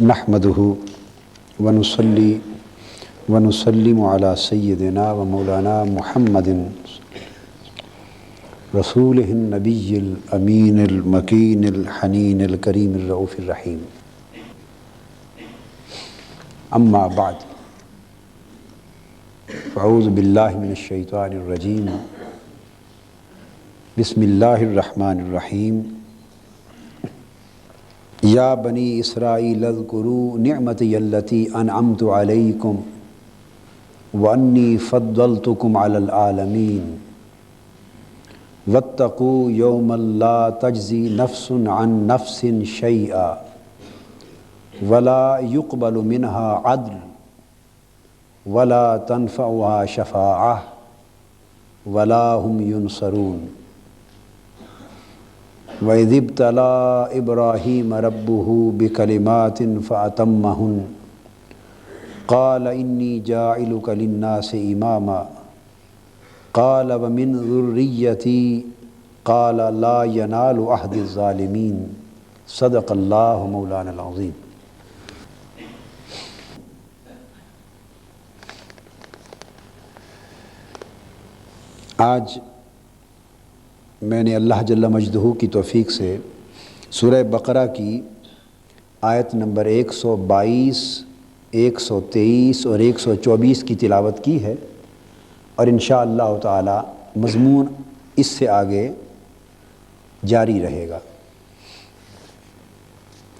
نحمدہ ونصلی ونسلم علی سیدنا و مولانا محمد رسولہ النبی الامین المکین الحنین الکریم الرؤوف الرحیم، اما بعد فاعوذ باللہ من الشیطان الرجیم، بسم اللہ الرحمن الرحیم۔ یا بنی اسرائیل اذکروا نعمتی التی انعمت علیکم وانی فضلتکم علی العالمین واتقوا یوما لا تجزی نفس عن نفس شیئا ولا يقبل منها عدل ولا تنفعها شفاعة ولا هم ينصرون۔ وَإِذِ ابْتَلَىٰ إِبْرَاهِيمَ رَبُّهُ بِكَلِمَاتٍ فَأَتَمَّهُنَّ قَالَ إِنِّي جَاعِلُكَ لِلنَّاسِ إِمَامًا قَالَ وَمِنْ ذُرِّيَّتِي قَالَ لَا يَنَالُ عَهْدِ الظَّالِمِينَ۔ صدق اللہ مولانا العظیم۔ آج میں نے اللہ جل مجدہ کی توفیق سے سورہ بقرہ کی آیت نمبر 122، 123 اور 124 کی تلاوت کی ہے، اور انشاءاللہ تعالی مضمون اس سے آگے جاری رہے گا۔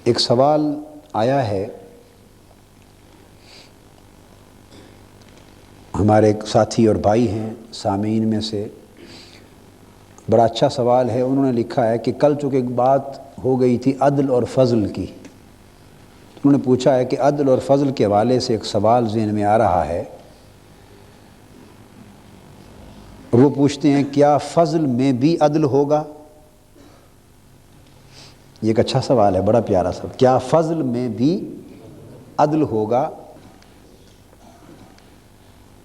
ایک سوال آیا ہے ہمارے ایک ساتھی اور بھائی ہیں سامعین میں سے، بڑا اچھا سوال ہے۔ انہوں نے لکھا ہے کہ کل چونکہ ایک بات ہو گئی تھی عدل اور فضل کی، انہوں نے پوچھا ہے کہ عدل اور فضل کے حوالے سے ایک سوال ذہن میں آ رہا ہے، اور وہ پوچھتے ہیں کیا فضل میں بھی عدل ہوگا؟ یہ ایک اچھا سوال ہے، بڑا پیارا سوال۔ کیا فضل میں بھی عدل ہوگا؟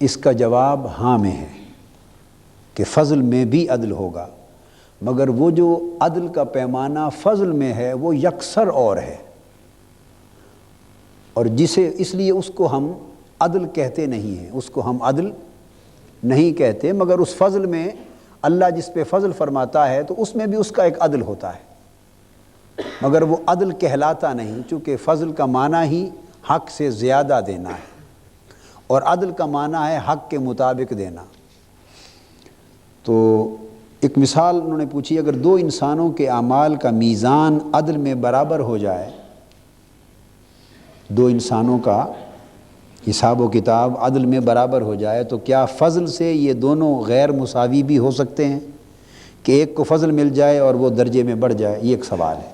اس کا جواب ہاں میں ہے کہ فضل میں بھی عدل ہوگا، مگر وہ جو عدل کا پیمانہ فضل میں ہے وہ یکسر اور ہے، اور جسے اس لیے اس کو ہم عدل کہتے نہیں ہیں، اس کو ہم عدل نہیں کہتے، مگر اس فضل میں اللہ جس پہ فضل فرماتا ہے تو اس میں بھی اس کا ایک عدل ہوتا ہے، مگر وہ عدل کہلاتا نہیں، چونکہ فضل کا معنی ہی حق سے زیادہ دینا ہے، اور عدل کا معنی ہے حق کے مطابق دینا۔ تو ایک مثال انہوں نے پوچھی، اگر دو انسانوں کے اعمال کا میزان عدل میں برابر ہو جائے، دو انسانوں کا حساب و کتاب عدل میں برابر ہو جائے، تو کیا فضل سے یہ دونوں غیر مساوی بھی ہو سکتے ہیں کہ ایک کو فضل مل جائے اور وہ درجے میں بڑھ جائے؟ یہ ایک سوال ہے۔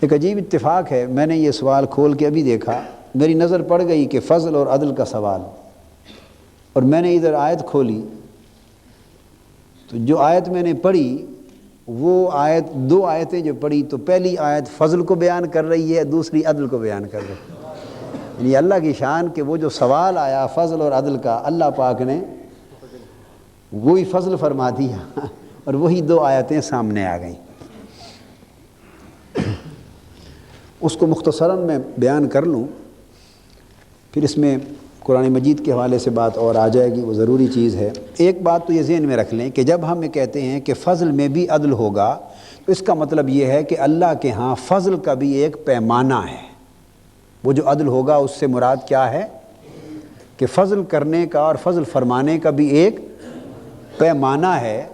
ایک عجیب اتفاق ہے، میں نے یہ سوال کھول کے ابھی دیکھا، میری نظر پڑ گئی کہ فضل اور عدل کا سوال، اور میں نے ادھر آیت کھولی تو جو آیت میں نے پڑھی وہ آیت، دو آیتیں جو پڑھی، تو پہلی آیت فضل کو بیان کر رہی ہے، دوسری عدل کو بیان کر رہی ہے۔ یعنی اللہ کی شان کہ وہ جو سوال آیا فضل اور عدل کا، اللہ پاک نے وہی فضل فرما دیا اور وہی دو آیتیں سامنے آ گئیں۔ اس کو مختصراً میں بیان کر لوں، پھر اس میں قرآن مجید کے حوالے سے بات اور آ جائے گی، وہ ضروری چیز ہے۔ ایک بات تو یہ ذہن میں رکھ لیں کہ جب ہم یہ کہتے ہیں کہ فضل میں بھی عدل ہوگا، تو اس کا مطلب یہ ہے کہ اللہ کے ہاں فضل کا بھی ایک پیمانہ ہے۔ وہ جو عدل ہوگا اس سے مراد کیا ہے کہ فضل کرنے کا اور فضل فرمانے کا بھی ایک پیمانہ ہے۔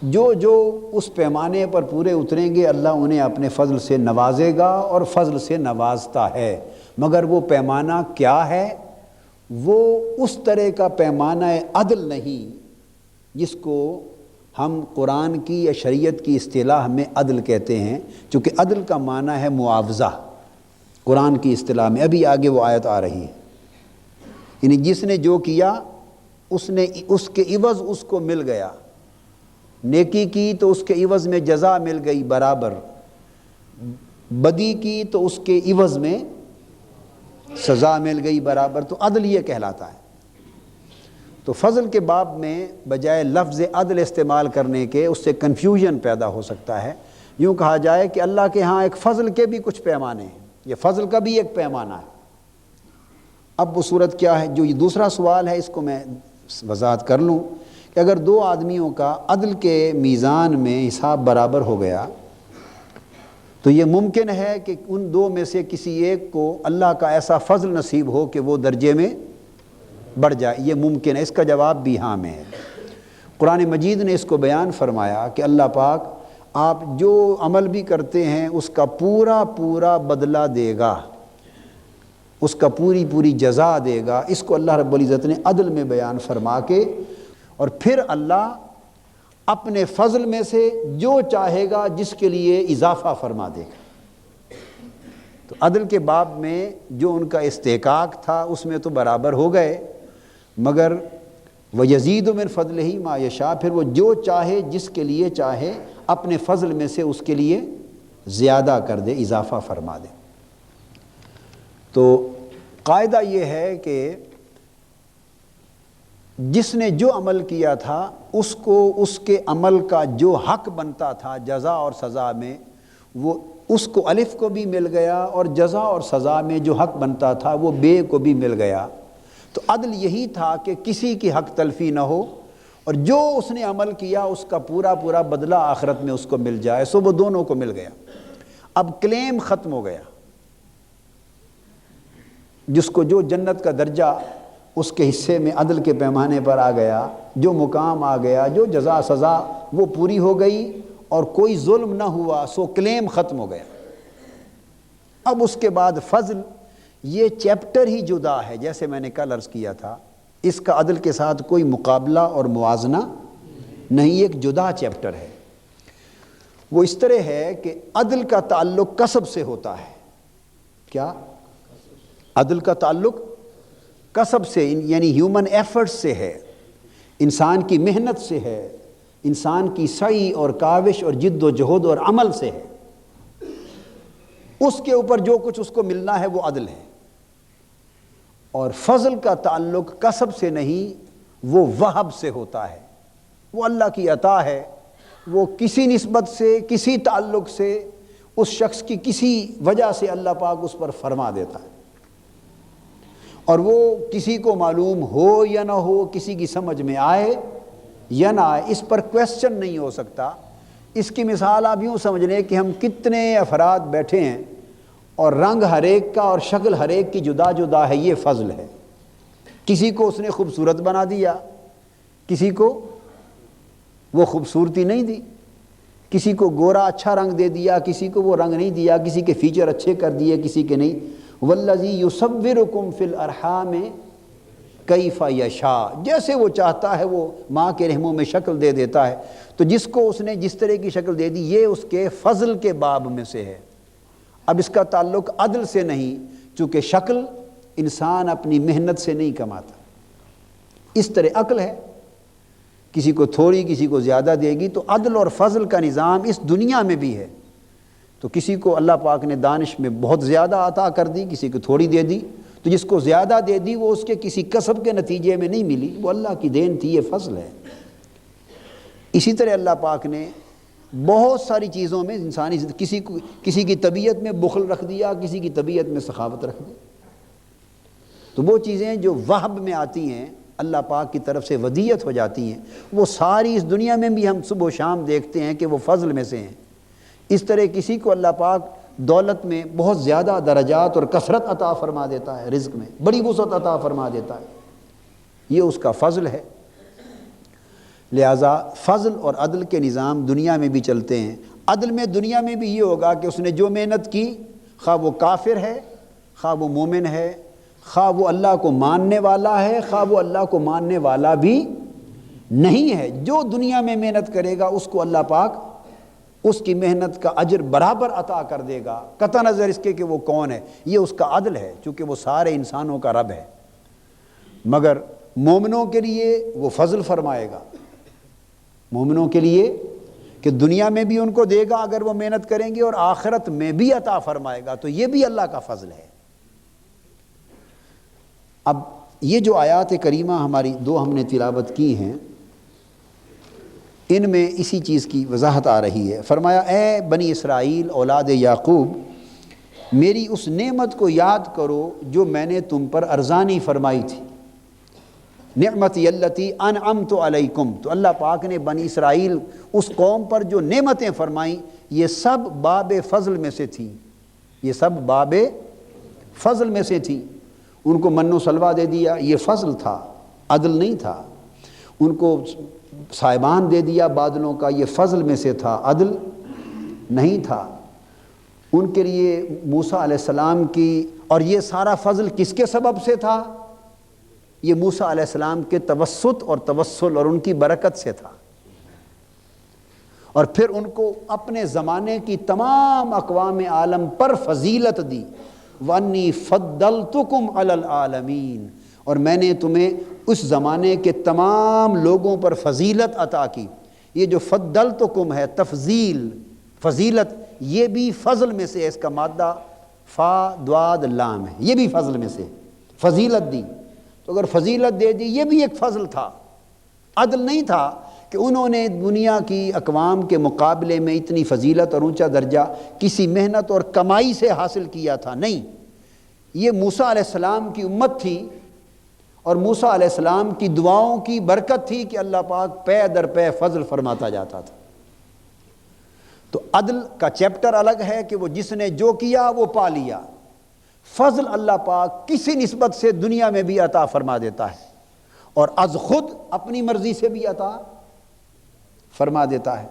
جو جو اس پیمانے پر پورے اتریں گے اللہ انہیں اپنے فضل سے نوازے گا، اور فضل سے نوازتا ہے، مگر وہ پیمانہ کیا ہے؟ وہ اس طرح کا پیمانہ عدل نہیں جس کو ہم قرآن کی یا شریعت کی اصطلاح میں عدل کہتے ہیں، چونکہ عدل کا معنی ہے معاوضہ قرآن کی اصطلاح میں۔ ابھی آگے وہ آیت آ رہی ہے، یعنی جس نے جو کیا اس کے عوض اس کو مل گیا، نیکی کی تو اس کے عوض میں جزا مل گئی برابر، بدی کی تو اس کے عوض میں سزا مل گئی برابر، تو عدل یہ کہلاتا ہے۔ تو فضل کے باب میں بجائے لفظ عدل استعمال کرنے کے اس سے کنفیوژن پیدا ہو سکتا ہے۔ یوں کہا جائے کہ اللہ کے ہاں ایک فضل کے بھی کچھ پیمانے ہیں، یہ فضل کا بھی ایک پیمانہ ہے۔ اب وہ صورت کیا ہے؟ جو یہ دوسرا سوال ہے اس کو میں وضاحت کر لوں کہ اگر دو آدمیوں کا عدل کے میزان میں حساب برابر ہو گیا تو یہ ممکن ہے کہ ان دو میں سے کسی ایک کو اللہ کا ایسا فضل نصیب ہو کہ وہ درجے میں بڑھ جائے، یہ ممکن ہے۔ اس کا جواب بھی ہاں میں ہے۔ قرآن مجید نے اس کو بیان فرمایا کہ اللہ پاک آپ جو عمل بھی کرتے ہیں اس کا پورا پورا بدلہ دے گا، اس کا پوری پوری جزا دے گا۔ اس کو اللہ رب العزت نے عدل میں بیان فرما کے اور پھر اللہ اپنے فضل میں سے جو چاہے گا جس کے لیے اضافہ فرما دے گا۔ تو عدل کے باب میں جو ان کا استحقاق تھا اس میں تو برابر ہو گئے، مگر وَيَزِيدُ مِن فَضْلِهِ مَا يَشَاءُ، پھر وہ جو چاہے جس کے لیے چاہے اپنے فضل میں سے اس کے لیے زیادہ کر دے، اضافہ فرما دے۔ تو قاعدہ یہ ہے کہ جس نے جو عمل کیا تھا اس کو اس کے عمل کا جو حق بنتا تھا جزا اور سزا میں، وہ اس کو الف کو بھی مل گیا، اور جزا اور سزا میں جو حق بنتا تھا وہ بے کو بھی مل گیا۔ تو عدل یہی تھا کہ کسی کی حق تلفی نہ ہو، اور جو اس نے عمل کیا اس کا پورا پورا بدلہ آخرت میں اس کو مل جائے، سو وہ دونوں کو مل گیا۔ اب کلیم ختم ہو گیا، جس کو جو جنت کا درجہ اس کے حصے میں عدل کے پیمانے پر آ گیا، جو مقام آ گیا، جو جزا سزا وہ پوری ہو گئی اور کوئی ظلم نہ ہوا، سو کلیم ختم ہو گیا۔ اب اس کے بعد فضل، یہ چیپٹر ہی جدا ہے، جیسے میں نے کل عرض کیا تھا، اس کا عدل کے ساتھ کوئی مقابلہ اور موازنہ نہیں، ایک جدا چیپٹر ہے۔ وہ اس طرح ہے کہ عدل کا تعلق کسب سے ہوتا ہے۔ کیا؟ عدل کا تعلق کسب سے، یعنی ہیومن ایفرٹ سے ہے، انسان کی محنت سے ہے، انسان کی سعی اور کاوش اور جد و جہد اور عمل سے ہے۔ اس کے اوپر جو کچھ اس کو ملنا ہے وہ عدل ہے۔ اور فضل کا تعلق کسب سے نہیں، وہ وہب سے ہوتا ہے، وہ اللہ کی عطا ہے، وہ کسی نسبت سے، کسی تعلق سے، اس شخص کی کسی وجہ سے اللہ پاک اس پر فرما دیتا ہے، اور وہ کسی کو معلوم ہو یا نہ ہو، کسی کی سمجھ میں آئے یا نہ آئے، اس پر کویسچن نہیں ہو سکتا۔ اس کی مثال آپ یوں سمجھ لیں کہ ہم کتنے افراد بیٹھے ہیں اور رنگ ہر ایک کا اور شکل ہر ایک کی جدا جدا ہے، یہ فضل ہے۔ کسی کو اس نے خوبصورت بنا دیا، کسی کو وہ خوبصورتی نہیں دی، کسی کو گورا اچھا رنگ دے دیا، کسی کو وہ رنگ نہیں دیا، کسی کے فیچر اچھے کر دیے، کسی کے نہیں۔ وَالَّذِي يُصَوِّرُكُمْ فِي الْأَرْحَامِ کیف یشاء، جیسے وہ چاہتا ہے وہ ماں کے رحموں میں شکل دے دیتا ہے۔ تو جس کو اس نے جس طرح کی شکل دے دی، یہ اس کے فضل کے باب میں سے ہے۔ اب اس کا تعلق عدل سے نہیں، چونکہ شکل انسان اپنی محنت سے نہیں کماتا۔ اس طرح عقل ہے، کسی کو تھوڑی کسی کو زیادہ دے گی، تو عدل اور فضل کا نظام اس دنیا میں بھی ہے۔ تو کسی کو اللہ پاک نے دانش میں بہت زیادہ عطا کر دی، کسی کو تھوڑی دے دی، تو جس کو زیادہ دے دی وہ اس کے کسی کسب کے نتیجے میں نہیں ملی، وہ اللہ کی دین تھی، یہ فضل ہے۔ اسی طرح اللہ پاک نے بہت ساری چیزوں میں انسانی کسی کی طبیعت میں بخل رکھ دیا، کسی کی طبیعت میں سخاوت رکھ دی۔ تو وہ چیزیں جو وہب میں آتی ہیں، اللہ پاک کی طرف سے ودیت ہو جاتی ہیں، وہ ساری اس دنیا میں بھی ہم صبح و شام دیکھتے ہیں کہ وہ فضل میں سے ہیں۔ اس طرح کسی کو اللہ پاک دولت میں بہت زیادہ درجات اور کثرت عطا فرما دیتا ہے، رزق میں بڑی وسعت عطا فرما دیتا ہے، یہ اس کا فضل ہے۔ لہٰذا فضل اور عدل کے نظام دنیا میں بھی چلتے ہیں۔ عدل میں دنیا میں بھی یہ ہوگا کہ اس نے جو محنت کی، خواہ وہ کافر ہے، خواہ وہ مومن ہے، خواہ وہ اللہ کو ماننے والا ہے، خواہ وہ اللہ کو ماننے والا بھی نہیں ہے، جو دنیا میں محنت کرے گا اس کو اللہ پاک اس کی محنت کا اجر برابر عطا کر دے گا، قطع نظر اس کے کہ وہ کون ہے۔ یہ اس کا عدل ہے، چونکہ وہ سارے انسانوں کا رب ہے۔ مگر مومنوں کے لیے وہ فضل فرمائے گا، مومنوں کے لیے کہ دنیا میں بھی ان کو دے گا اگر وہ محنت کریں گے، اور آخرت میں بھی عطا فرمائے گا، تو یہ بھی اللہ کا فضل ہے۔ اب یہ جو آیات کریمہ ہماری دو ہم نے تلاوت کی ہیں، ان میں اسی چیز کی وضاحت آ رہی ہے۔ فرمایا اے بنی اسرائیل اولاد یعقوب، میری اس نعمت کو یاد کرو جو میں نے تم پر ارزانی فرمائی تھی، نعمتی التی انعمت علیکم۔ تو اللہ پاک نے بنی اسرائیل اس قوم پر جو نعمتیں فرمائیں یہ سب باب فضل میں سے تھیں، یہ سب باب فضل میں سے تھیں۔ ان کو من و سلوہ دے دیا، یہ فضل تھا، عدل نہیں تھا۔ ان کو سائبان دے دیا بادلوں کا، یہ فضل میں سے تھا، عدل نہیں تھا۔ ان کے لیے موسیٰ علیہ السلام کی، اور یہ سارا فضل کس کے سبب سے تھا؟ یہ موسیٰ علیہ السلام کے توسط اور توسل اور ان کی برکت سے تھا۔ اور پھر ان کو اپنے زمانے کی تمام اقوام عالم پر فضیلت دی، وَأَنِّي فَضَّلْتُكُمْ عَلَى الْعَالَمِينَ، اور میں نے تمہیں اس زمانے کے تمام لوگوں پر فضیلت عطا کی۔ یہ جو فضلتکم ہے، تفضیل، فضیلت، یہ بھی فضل میں سے ہے، اس کا مادہ فا دواد لام ہے، یہ بھی فضل میں سے، فضیلت دی۔ تو اگر فضیلت دے دی یہ بھی ایک فضل تھا، عدل نہیں تھا کہ انہوں نے دنیا کی اقوام کے مقابلے میں اتنی فضیلت اور اونچا درجہ کسی محنت اور کمائی سے حاصل کیا تھا، نہیں، یہ موسیٰ علیہ السلام کی امت تھی اور موسیٰ علیہ السلام کی دعاؤں کی برکت تھی کہ اللہ پاک پے در پے فضل فرماتا جاتا تھا۔ تو عدل کا چیپٹر الگ ہے کہ وہ جس نے جو کیا وہ پا لیا، فضل اللہ پاک کسی نسبت سے دنیا میں بھی عطا فرما دیتا ہے اور از خود اپنی مرضی سے بھی عطا فرما دیتا ہے۔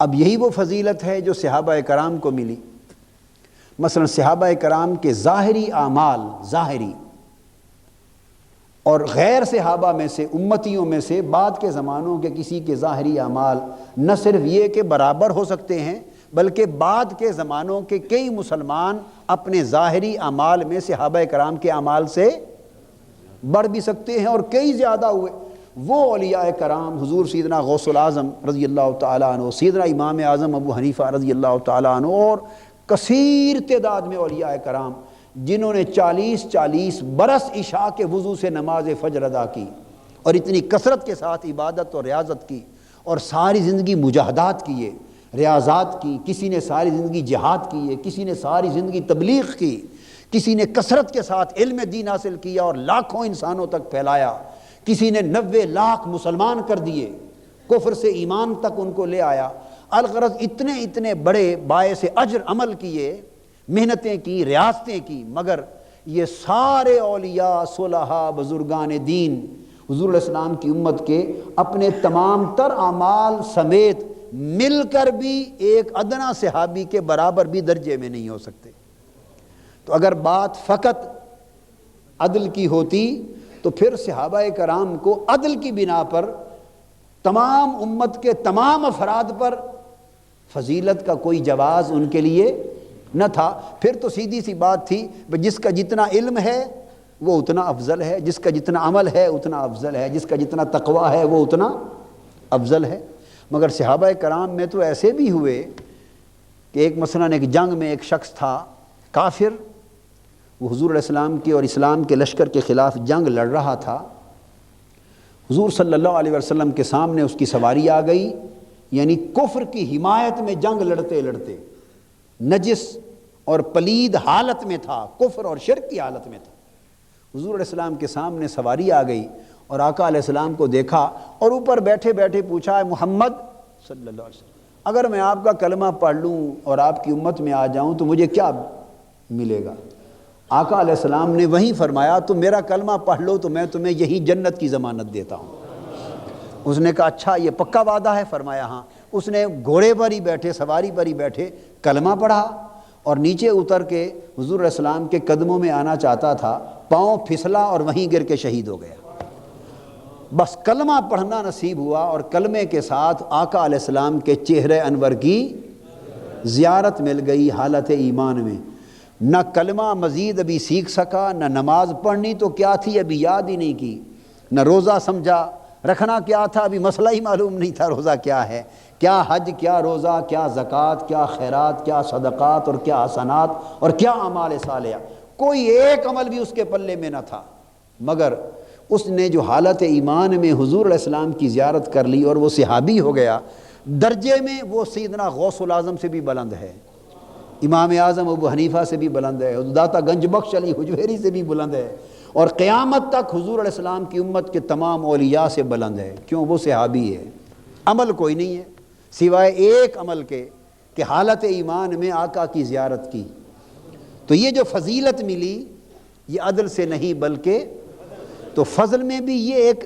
اب یہی وہ فضیلت ہے جو صحابہ کرام کو ملی۔ مثلا صحابہ کرام کے ظاہری اعمال، ظاہری اور غیر صحابہ میں سے، امتیوں میں سے بعد کے زمانوں کے کسی کے ظاہری اعمال نہ صرف یہ کہ برابر ہو سکتے ہیں، بلکہ بعد کے زمانوں کے کئی مسلمان اپنے ظاہری اعمال میں صحابہ کرام کے اعمال سے بڑھ بھی سکتے ہیں اور کئی زیادہ ہوئے۔ وہ اولیاء کرام، حضور سیدنا غوث العظم رضی اللہ تعالیٰ عنہ، سیدنا امام اعظم ابو حنیفہ رضی اللہ تعالیٰ عنہ، اور کثیر تعداد میں اولیاء کرام جنہوں نے 40 برس عشاء کے وضو سے نماز فجر ادا کی اور اتنی کثرت کے ساتھ عبادت اور ریاضت کی، اور ساری زندگی مجاہدات کیے، ریاضات کی، کسی نے ساری زندگی جہاد کی ہے، کسی نے ساری زندگی تبلیغ کی، کسی نے کثرت کے ساتھ علم دین حاصل کیا اور لاکھوں انسانوں تک پھیلایا، کسی نے 90 لاکھ مسلمان کر دیے، کفر سے ایمان تک ان کو لے آیا۔ الغرض اتنے بڑے باعث اجر عمل کیے، محنتیں کی، ریاستیں کی، مگر یہ سارے اولیاء، صلحاء، بزرگان دین حضور علیہ السلام کی امت کے اپنے تمام تر اعمال سمیت مل کر بھی ایک ادنا صحابی کے برابر بھی درجے میں نہیں ہو سکتے۔ تو اگر بات فقط عدل کی ہوتی تو پھر صحابہ کرام کو عدل کی بنا پر تمام امت کے تمام افراد پر فضیلت کا کوئی جواز ان کے لیے نہ تھا۔ پھر تو سیدھی سی بات تھی، جس کا جتنا علم ہے وہ اتنا افضل ہے، جس کا جتنا عمل ہے اتنا افضل ہے، جس کا جتنا تقویٰ ہے وہ اتنا افضل ہے۔ مگر صحابہ کرام میں تو ایسے بھی ہوئے کہ ایک مثلاً ایک جنگ میں ایک شخص تھا کافر، وہ حضور علیہ السلام کے اور اسلام کے لشکر کے خلاف جنگ لڑ رہا تھا۔ حضور صلی اللہ علیہ وسلم کے سامنے اس کی سواری آ گئی، یعنی کفر کی حمایت میں جنگ لڑتے لڑتے نجس اور پلید حالت میں تھا، کفر اور شرک کی حالت میں تھا۔ حضور علیہ السلام کے سامنے سواری آ گئی اور آقا علیہ السلام کو دیکھا اور اوپر بیٹھے بیٹھے پوچھا، ہے محمد صلی اللہ علیہ وسلم، اگر میں آپ کا کلمہ پڑھ لوں اور آپ کی امت میں آ جاؤں تو مجھے کیا ملے گا؟ آقا علیہ السلام نے وہیں فرمایا، تم میرا کلمہ پڑھ لو تو میں تمہیں یہی جنت کی ضمانت دیتا ہوں۔ اس نے کہا اچھا یہ پکا وعدہ ہے؟ فرمایا ہاں۔ اس نے گھوڑے پر ہی بیٹھے، سواری پر ہی بیٹھے کلمہ پڑھا اور نیچے اتر کے حضور علیہ السلام کے قدموں میں آنا چاہتا تھا، پاؤں پھسلا اور وہیں گر کے شہید ہو گیا۔ بس کلمہ پڑھنا نصیب ہوا اور کلمے کے ساتھ آقا علیہ السلام کے چہرے انور کی زیارت مل گئی حالت ایمان میں۔ نہ کلمہ مزید ابھی سیکھ سکا، نہ نماز پڑھنی تو کیا تھی ابھی یاد ہی نہیں کی، نہ روزہ سمجھا رکھنا کیا تھا، ابھی مسئلہ ہی معلوم نہیں تھا روزہ کیا ہے، کیا حج، کیا روزہ، کیا زکوٰۃ، کیا خیرات، کیا صدقات اور کیا حسنات اور کیا اعمال صالحہ، کوئی ایک عمل بھی اس کے پلے میں نہ تھا۔ مگر اس نے جو حالت ایمان میں حضور علیہ السلام کی زیارت کر لی اور وہ صحابی ہو گیا، درجے میں وہ سیدنا غوث العظم سے بھی بلند ہے، امام اعظم ابو حنیفہ سے بھی بلند ہے، داتا گنج بخش علی حجویری سے بھی بلند ہے، اور قیامت تک حضور علیہ السلام کی امت کے تمام اولیاء سے بلند ہے۔ کیوں؟ وہ صحابی ہے۔ عمل کوئی نہیں ہے سوائے ایک عمل کے کہ حالت ایمان میں آقا کی زیارت کی۔ تو یہ جو فضیلت ملی یہ عدل سے نہیں بلکہ تو فضل میں بھی یہ ایک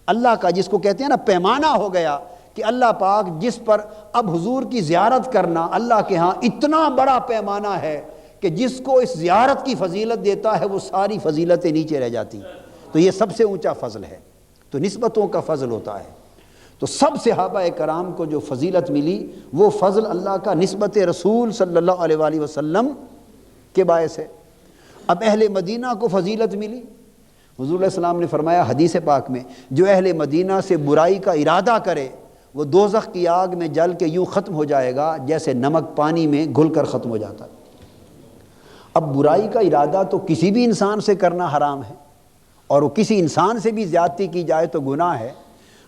اللہ کا، جس کو کہتے ہیں نا پیمانہ ہو گیا کہ اللہ پاک جس پر اب حضور کی زیارت کرنا اللہ کے ہاں اتنا بڑا پیمانہ ہے کہ جس کو اس زیارت کی فضیلت دیتا ہے وہ ساری فضیلتیں نیچے رہ جاتی، تو یہ سب سے اونچا فضل ہے۔ تو نسبتوں کا فضل ہوتا ہے، تو سب صحابہ کرام کو جو فضیلت ملی وہ فضل اللہ کا نسبت رسول صلی اللہ علیہ وآلہ وسلم کے باعث ہے۔ اب اہل مدینہ کو فضیلت ملی، حضور علیہ السلام نے فرمایا حدیث پاک میں، جو اہل مدینہ سے برائی کا ارادہ کرے وہ دوزخ کی آگ میں جل کے یوں ختم ہو جائے گا جیسے نمک پانی میں گھل کر ختم ہو جاتا ہے۔ اب برائی کا ارادہ تو کسی بھی انسان سے کرنا حرام ہے، اور وہ کسی انسان سے بھی زیادتی کی جائے تو گناہ ہے،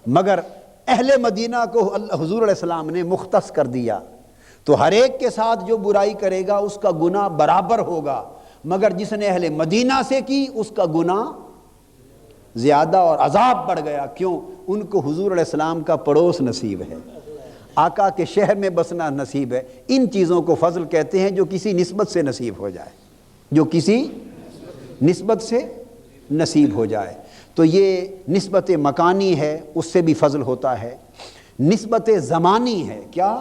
مگر اہل مدینہ کو حضور علیہ السلام نے مختص کر دیا، تو ہر ایک کے ساتھ جو برائی کرے گا اس کا گناہ برابر ہوگا، مگر جس نے اہل مدینہ سے کی اس کا گناہ زیادہ اور عذاب بڑھ گیا۔ کیوں؟ ان کو حضور علیہ السلام کا پڑوس نصیب ہے، آقا کے شہر میں بسنا نصیب ہے۔ ان چیزوں کو فضل کہتے ہیں جو کسی نسبت سے نصیب ہو جائے، جو کسی نسبت سے نصیب ہو جائے۔ تو یہ نسبت مکانی ہے، اس سے بھی فضل ہوتا ہے۔ نسبت زمانی ہے، کیا؟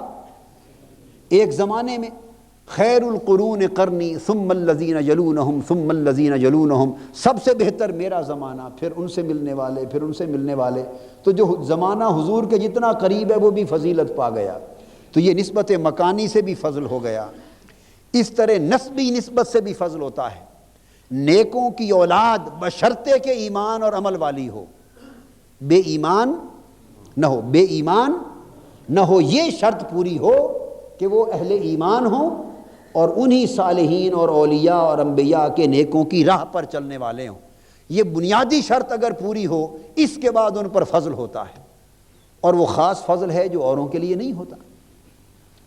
ایک زمانے میں خیر القرون قرنی ثم الذین یلونہم ثم الذین یلونہم، سب سے بہتر میرا زمانہ، پھر ان سے ملنے والے، پھر ان سے ملنے والے، تو جو زمانہ حضور کے جتنا قریب ہے وہ بھی فضیلت پا گیا۔ تو یہ نسبت مکانی سے بھی فضل ہو گیا۔ اس طرح نسبی نسبت سے بھی فضل ہوتا ہے۔ نیکوں کی اولاد بشرطے کے ایمان اور عمل والی ہو، بے ایمان نہ ہو، بے ایمان نہ ہو، یہ شرط پوری ہو کہ وہ اہل ایمان ہوں اور انہی صالحین اور اولیاء اور انبیاء کے نیکوں کی راہ پر چلنے والے ہوں۔ یہ بنیادی شرط اگر پوری ہو اس کے بعد ان پر فضل ہوتا ہے، اور وہ خاص فضل ہے جو اوروں کے لیے نہیں ہوتا۔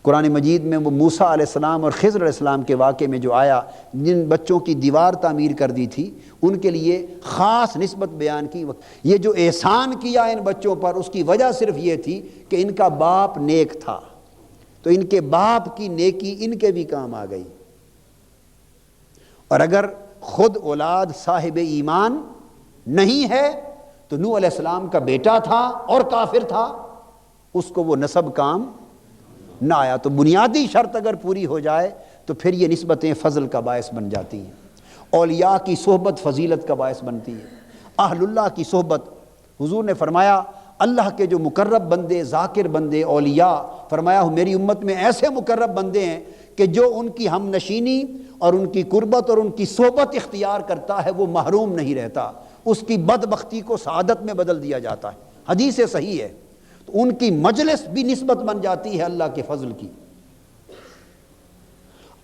قرآن مجید میں وہ موسیٰ علیہ السلام اور خضر علیہ السلام کے واقعے میں جو آیا، جن بچوں کی دیوار تعمیر کر دی تھی ان کے لیے خاص نسبت بیان کی۔ یہ جو احسان کیا ان بچوں پر اس کی وجہ صرف یہ تھی کہ ان کا باپ نیک تھا، تو ان کے باپ کی نیکی ان کے بھی کام آ گئی۔ اور اگر خود اولاد صاحب ایمان نہیں ہے تو نوح علیہ السلام کا بیٹا تھا اور کافر تھا، اس کو وہ نسب کام نہ آیا۔ تو بنیادی شرط اگر پوری ہو جائے تو پھر یہ نسبتیں فضل کا باعث بن جاتی ہیں۔ اولیاء کی صحبت فضیلت کا باعث بنتی ہے، اہل اللہ کی صحبت۔ حضور نے فرمایا اللہ کے جو مقرب بندے، ذاکر بندے، اولیاء، فرمایا میری امت میں ایسے مقرب بندے ہیں کہ جو ان کی ہم نشینی اور ان کی قربت اور ان کی صحبت اختیار کرتا ہے وہ محروم نہیں رہتا، اس کی بدبختی کو سعادت میں بدل دیا جاتا ہے۔ حدیث صحیح ہے۔ تو ان کی مجلس بھی نسبت بن جاتی ہے اللہ کے فضل کی۔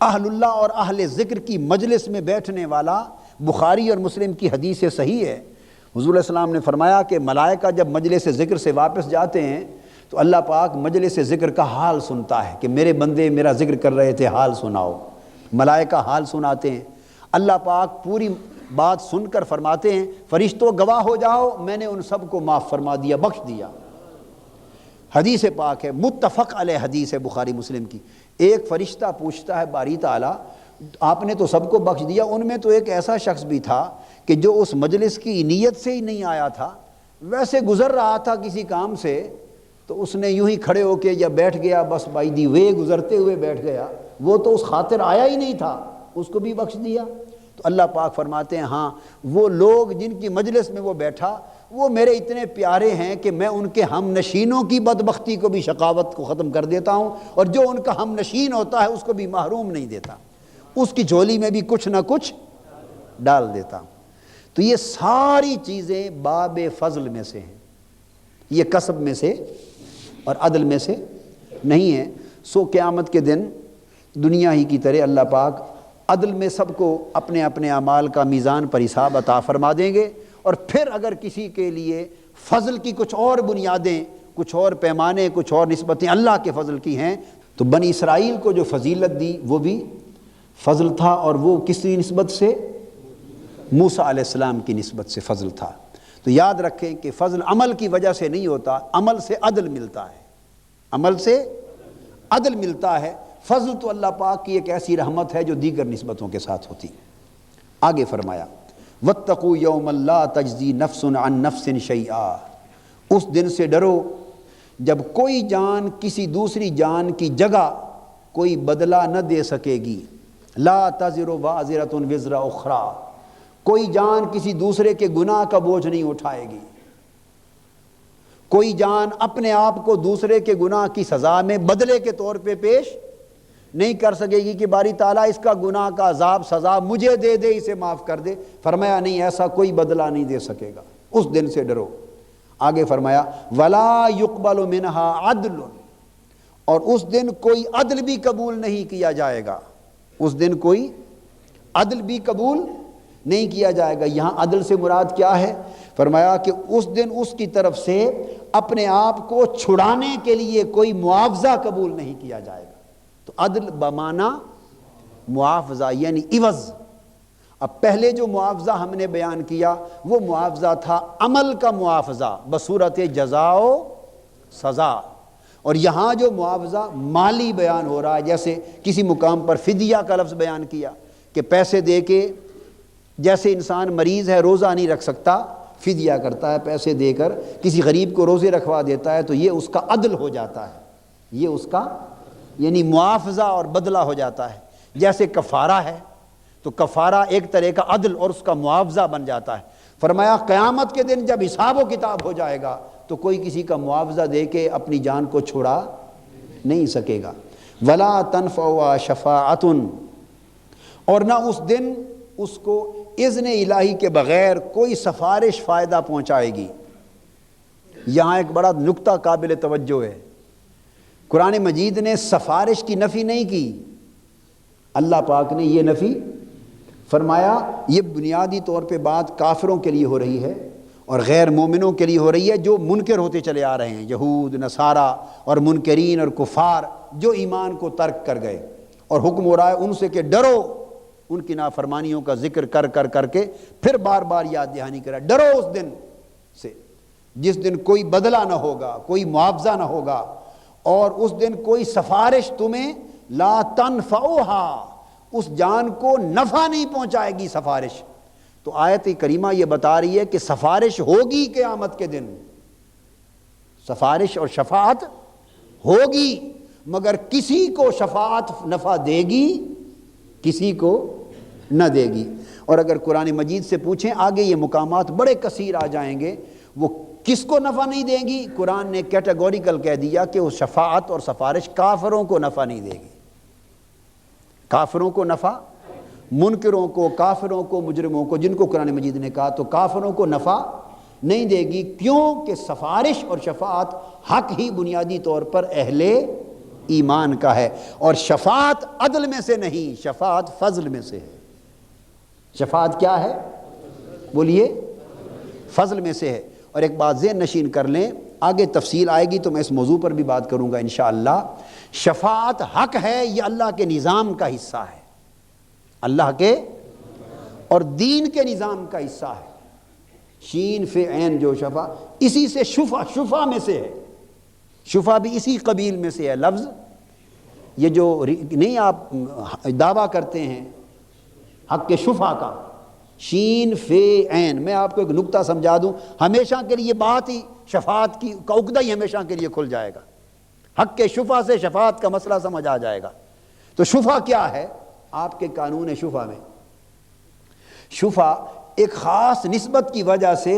اہل اللہ اور اہل ذکر کی مجلس میں بیٹھنے والا، بخاری اور مسلم کی حدیث صحیح ہے، حضور علیہ السلام نے فرمایا کہ ملائکہ جب مجلس ذکر سے واپس جاتے ہیں تو اللہ پاک مجلس ذکر کا حال سنتا ہے کہ میرے بندے میرا ذکر کر رہے تھے، حال سناؤ۔ ملائکہ حال سناتے ہیں، اللہ پاک پوری بات سن کر فرماتے ہیں فرشتوں گواہ ہو جاؤ میں نے ان سب کو معاف فرما دیا، بخش دیا۔ حدیث پاک ہے، متفق علیہ حدیث ہے بخاری مسلم کی۔ ایک فرشتہ پوچھتا ہے باری تعالیٰ آپ نے تو سب کو بخش دیا، ان میں تو ایک ایسا شخص بھی تھا کہ جو اس مجلس کی نیت سے ہی نہیں آیا تھا، ویسے گزر رہا تھا کسی کام سے، تو اس نے یوں ہی کھڑے ہو کے یا بیٹھ گیا، بس بائی دی وے گزرتے ہوئے بیٹھ گیا، وہ تو اس خاطر آیا ہی نہیں تھا، اس کو بھی بخش دیا۔ تو اللہ پاک فرماتے ہیں ہاں وہ لوگ جن کی مجلس میں وہ بیٹھا وہ میرے اتنے پیارے ہیں کہ میں ان کے ہم نشینوں کی بدبختی کو بھی، شقاوت کو ختم کر دیتا ہوں، اور جو ان کا ہم نشین ہوتا ہے اس کو بھی محروم نہیں دیتا، اس کی جھولی میں بھی کچھ نہ کچھ ڈال دیتا ہوں۔ تو یہ ساری چیزیں باب فضل میں سے ہیں، یہ کسب میں سے اور عدل میں سے نہیں ہیں۔ سو قیامت کے دن دنیا ہی کی طرح اللہ پاک عدل میں سب کو اپنے اپنے اعمال کا میزان پر حساب عطا فرما دیں گے، اور پھر اگر کسی کے لیے فضل کی کچھ اور بنیادیں، کچھ اور پیمانے، کچھ اور نسبتیں اللہ کے فضل کی ہیں تو بنی اسرائیل کو جو فضیلت دی وہ بھی فضل تھا، اور وہ کس کی نسبت سے؟ موسیٰ علیہ السلام کی نسبت سے فضل تھا۔ تو یاد رکھیں کہ فضل عمل کی وجہ سے نہیں ہوتا، عمل سے عدل ملتا ہے، عمل سے عدل ملتا ہے۔ فضل تو اللہ پاک کی ایک ایسی رحمت ہے جو دیگر نسبتوں کے ساتھ ہوتی۔ آگے فرمایا وَاتَّقُوا يَوْمًا لَا تَجْزِي نَفْسٌ عَن نَفْسٍ شَيْئًا، اس دن سے ڈرو جب کوئی جان کسی دوسری جان کی جگہ کوئی بدلہ نہ دے سکے گی۔ لا تزر وازرۃ وزر اخری، کوئی جان کسی دوسرے کے گناہ کا بوجھ نہیں اٹھائے گی، کوئی جان اپنے آپ کو دوسرے کے گناہ کی سزا میں بدلے کے طور پہ پیش نہیں کر سکے گی کہ باری تعالیٰ اس کا گناہ کا عذاب سزا مجھے دے دے، اسے معاف کر دے۔ فرمایا نہیں، ایسا کوئی بدلہ نہیں دے سکے گا، اس دن سے ڈرو۔ آگے فرمایا وَلَا يُقْبَلُ مِنْهَا عَدْلٌ، اور اس دن کوئی عدل بھی قبول نہیں کیا جائے گا، اس دن کوئی عدل بھی قبول نہیں کیا جائے گا۔ یہاں عدل سے مراد کیا ہے؟ فرمایا کہ اس دن اس کی طرف سے اپنے آپ کو چھڑانے کے لیے کوئی معاوضہ قبول نہیں کیا جائے گا۔ تو عدل بمعنی معاوضہ یعنی عوض۔ اب پہلے جو معاوضہ ہم نے بیان کیا وہ معاوضہ تھا عمل کا معاوضہ بصورت جزا و سزا، اور یہاں جو معاوضہ مالی بیان ہو رہا ہے، جیسے کسی مقام پر فدیہ کا لفظ بیان کیا کہ پیسے دے کے، جیسے انسان مریض ہے روزہ نہیں رکھ سکتا، فدیہ کرتا ہے پیسے دے کر کسی غریب کو روزے رکھوا دیتا ہے، تو یہ اس کا عدل ہو جاتا ہے، یہ اس کا یعنی معاوضہ اور بدلہ ہو جاتا ہے۔ جیسے کفارہ ہے تو کفارہ ایک طرح کا عدل اور اس کا معاوضہ بن جاتا ہے۔ فرمایا قیامت کے دن جب حساب و کتاب ہو جائے گا تو کوئی کسی کا معاوضہ دے کے اپنی جان کو چھڑا نہیں سکے گا۔ وَلَا تَنْفَعُهَا شَفَاعَةٌ، اور نہ اس دن اس کو اذن الہی کے بغیر کوئی سفارش فائدہ پہنچائے گی۔ یہاں ایک بڑا نکتہ قابل توجہ ہے، قرآن مجید نے سفارش کی نفی نہیں کی، اللہ پاک نے یہ نفی فرمایا۔ یہ بنیادی طور پہ بات کافروں کے لیے ہو رہی ہے اور غیر مومنوں کے لیے ہو رہی ہے جو منکر ہوتے چلے آ رہے ہیں، یہود، نصارہ اور منکرین اور کفار جو ایمان کو ترک کر گئے، اور حکم ہو رہا ہے ان سے کہ ڈرو، ان کی نافرمانیوں کا ذکر کر کے پھر بار بار یاد دہانی کرا، ڈرو اس دن سے جس دن کوئی بدلہ نہ ہوگا، کوئی معاوضہ نہ ہوگا، اور اس دن کوئی سفارش تمہیں لا تنفعها، اس جان کو نفع نہیں پہنچائے گی سفارش۔ تو آیت کریمہ یہ بتا رہی ہے کہ سفارش ہوگی قیامت کے دن، سفارش اور شفاعت ہوگی، مگر کسی کو شفاعت نفع دے گی، کسی کو نہ دے گی۔ اور اگر قرآن مجید سے پوچھیں آگے یہ مقامات بڑے کثیر آ جائیں گے، وہ کس کو نفع نہیں دیں گی؟ قرآن نے کیٹیگوریکل کہہ دیا کہ وہ شفاعت اور سفارش کافروں کو نفع نہیں دے گی، کافروں کو نفع، منکروں کو، کافروں کو، مجرموں کو، جن کو قرآن مجید نے کہا تو کافروں کو نفع نہیں دے گی، کیوں کہ سفارش اور شفاعت حق ہی بنیادی طور پر اہل ایمان کا ہے، اور شفاعت عدل میں سے نہیں، شفاعت فضل میں سے ہے۔ شفاعت کیا ہے؟ بولیے، فضل میں سے ہے۔ اور ایک بات ذہن نشین کر لیں، آگے تفصیل آئے گی تو میں اس موضوع پر بھی بات کروں گا انشاءاللہ۔ شفاعت حق ہے، یہ اللہ کے نظام کا حصہ ہے، اللہ کے اور دین کے نظام کا حصہ ہے۔ شین فے عین جو شفا، اسی سے شفا میں سے ہے، شفا بھی اسی قبیل میں سے ہے لفظ۔ یہ جو نہیں آپ دعویٰ کرتے ہیں حق کے شفا کا، شین فے عین، میں آپ کو ایک نکتہ سمجھا دوں، ہمیشہ کے لیے بات ہی شفاعت کی کا عقدہ ہی ہمیشہ کے لیے کھل جائے گا۔ حق کے شفا سے شفاعت کا مسئلہ سمجھ آ جائے گا۔ تو شفا کیا ہے؟ آپ کے قانون شفا میں شفا ایک خاص نسبت کی وجہ سے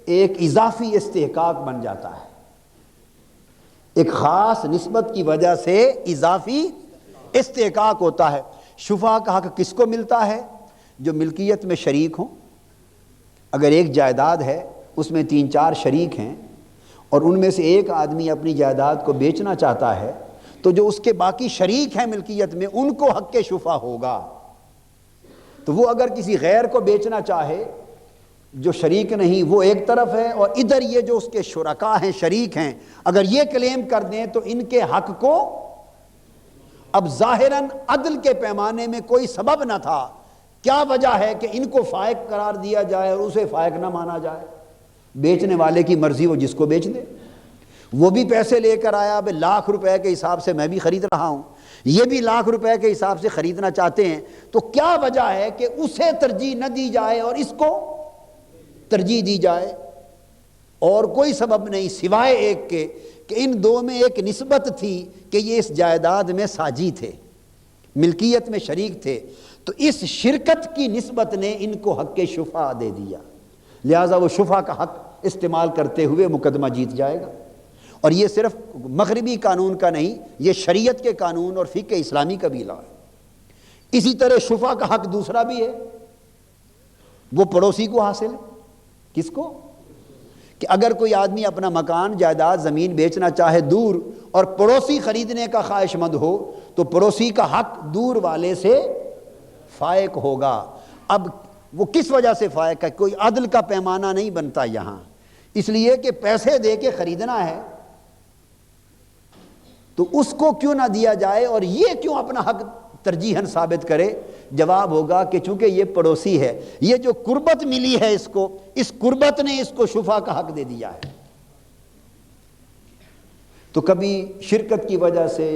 ایک اضافی استحقاق بن جاتا ہے، ایک خاص نسبت کی وجہ سے اضافی استحقاق ہوتا ہے۔ شفا کا حق کس کو ملتا ہے؟ جو ملکیت میں شریک ہوں۔ اگر ایک جائیداد ہے اس میں 3-4 شریک ہیں اور ان میں سے ایک آدمی اپنی جائیداد کو بیچنا چاہتا ہے تو جو اس کے باقی شریک ہیں ملکیت میں ان کو حق شفا ہوگا۔ تو وہ اگر کسی غیر کو بیچنا چاہے جو شریک نہیں، وہ ایک طرف ہے، اور ادھر یہ جو اس کے شرکا ہیں، شریک ہیں، اگر یہ کلیم کر دیں تو ان کے حق کو اب ظاہراً عدل کے پیمانے میں کوئی سبب نہ تھا، کیا وجہ ہے کہ ان کو فائق قرار دیا جائے اور اسے فائق نہ مانا جائے؟ بیچنے والے کی مرضی، وہ جس کو بیچ دے، وہ بھی پیسے لے کر آیا، اب لاکھ روپے کے حساب سے میں بھی خرید رہا ہوں، یہ بھی لاکھ روپے کے حساب سے خریدنا چاہتے ہیں، تو کیا وجہ ہے کہ اسے ترجیح نہ دی جائے اور اس کو ترجیح دی جائے؟ اور کوئی سبب نہیں سوائے ایک کے کہ ان دو میں ایک نسبت تھی کہ یہ اس جائیداد میں ساجی تھے، ملکیت میں شریک تھے، تو اس شرکت کی نسبت نے ان کو حق شفعہ دے دیا، لہٰذا وہ شفعہ کا حق استعمال کرتے ہوئے مقدمہ جیت جائے گا۔ اور یہ صرف مغربی قانون کا نہیں، یہ شریعت کے قانون اور فقہ اسلامی کا بھی لا ہے۔ اسی طرح شفعہ کا حق دوسرا بھی ہے، وہ پڑوسی کو حاصل ہے۔ کس کو؟ کہ اگر کوئی آدمی اپنا مکان، جائیداد، زمین بیچنا چاہے دور اور پڑوسی خریدنے کا خواہش مند ہو تو پڑوسی کا حق دور والے سے فائق ہوگا۔ اب وہ کس وجہ سے فائق ہے؟ کوئی عدل کا پیمانہ نہیں بنتا یہاں، اس لیے کہ پیسے دے کے خریدنا ہے تو اس کو کیوں نہ دیا جائے اور یہ کیوں اپنا حق ترجیحاً ثابت کرے؟ جواب ہوگا کہ چونکہ یہ پڑوسی ہے، یہ جو قربت ملی ہے اس کو، اس قربت نے اس کو شفعہ کا حق دے دیا ہے۔ تو کبھی شرکت کی وجہ سے،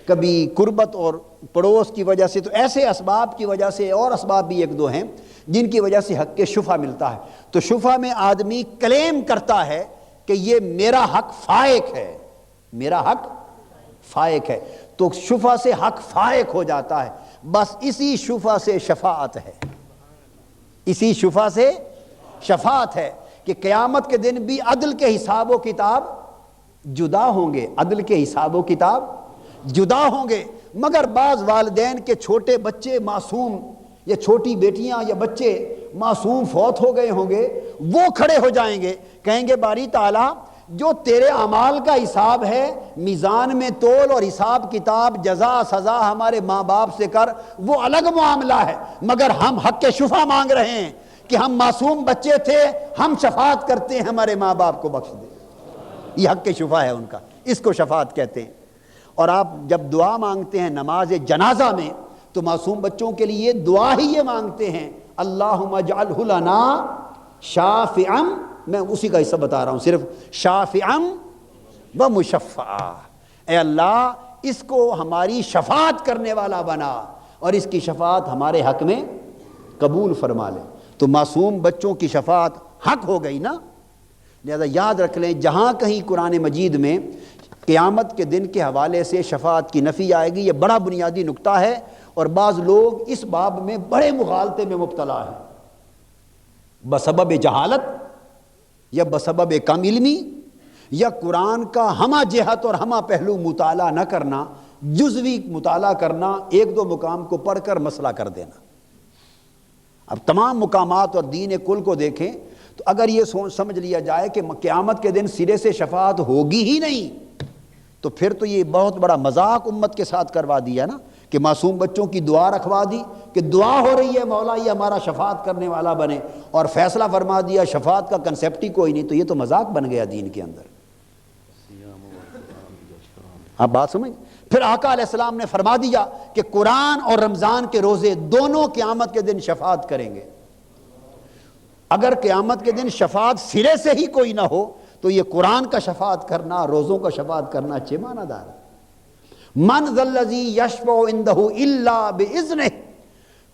کبھی قربت اور پڑوس کی وجہ سے، تو ایسے اسباب کی وجہ سے، اور اسباب بھی ایک دو ہیں جن کی وجہ سے حق شفعہ ملتا ہے۔ تو شفعہ میں آدمی کلیم کرتا ہے کہ یہ میرا حق فائق ہے، میرا حق فائق ہے، تو شفعہ سے حق فائق ہو جاتا ہے۔ بس اسی شفعہ سے شفاعت ہے، اسی شفعہ سے شفاعت ہے کہ قیامت کے دن بھی عدل کے حساب و کتاب جدا ہوں گے، عدل کے حساب و کتاب جدا ہوں گے، مگر بعض والدین کے چھوٹے بچے معصوم، یا چھوٹی بیٹیاں یا بچے معصوم فوت ہو گئے ہوں گے، وہ کھڑے ہو جائیں گے، کہیں گے باری تعالیٰ جو تیرے اعمال کا حساب ہے میزان میں تول اور حساب کتاب جزا سزا ہمارے ماں باپ سے کر، وہ الگ معاملہ ہے، مگر ہم حق شفعہ مانگ رہے ہیں کہ ہم معصوم بچے تھے، ہم شفاعت کرتے ہیں ہمارے ماں باپ کو بخش دے۔ یہ حق شفعہ ہے ان کا، اس کو شفاعت کہتے ہیں۔ اور آپ جب دعا مانگتے ہیں نماز جنازہ میں تو معصوم بچوں کے لیے دعا ہی یہ مانگتے ہیں، اللہم اجعلہ لنا شافعا، میں اسی کا حصہ بتا رہا ہوں صرف، شافعا و مشفعا، اے اللہ اس کو ہماری شفاعت کرنے والا بنا اور اس کی شفاعت ہمارے حق میں قبول فرما لے۔ تو معصوم بچوں کی شفاعت حق ہو گئی نا۔ لہذا یاد رکھ لیں جہاں کہیں قرآن مجید میں قیامت کے دن کے حوالے سے شفاعت کی نفی آئے گی، یہ بڑا بنیادی نکتہ ہے، اور بعض لوگ اس باب میں بڑے مغالطے میں مبتلا ہیں، بسبب جہالت یا بسبب کم علمی یا قرآن کا ہمہ جہت اور ہمہ پہلو مطالعہ نہ کرنا، جزوی مطالعہ کرنا، ایک دو مقام کو پڑھ کر مسئلہ کر دینا۔ اب تمام مقامات اور دین کل کو دیکھیں تو اگر یہ سمجھ لیا جائے کہ قیامت کے دن سرے سے شفاعت ہوگی ہی نہیں تو پھر تو یہ بہت بڑا مذاق امت کے ساتھ کروا دیا نا، کہ معصوم بچوں کی دعا رکھوا دی کہ دعا ہو رہی ہے مولا یہ ہمارا شفاعت کرنے والا بنے، اور فیصلہ فرما دیا شفاعت کا کنسیپٹ ہی کوئی نہیں، تو یہ تو مذاق بن گیا دین کے اندر۔ آپ بات سمجھ؟ پھر آقا علیہ السلام نے فرما دیا کہ قرآن اور رمضان کے روزے دونوں قیامت کے دن شفاعت کریں گے۔ اگر قیامت کے دن شفاعت سرے سے ہی کوئی نہ ہو تو یہ قرآن کا شفاعت کرنا، روزوں کا شفاعت کرنا اچھے معنی دار ہے۔ من ذا الذی یشفع عندہ الا باذنہ،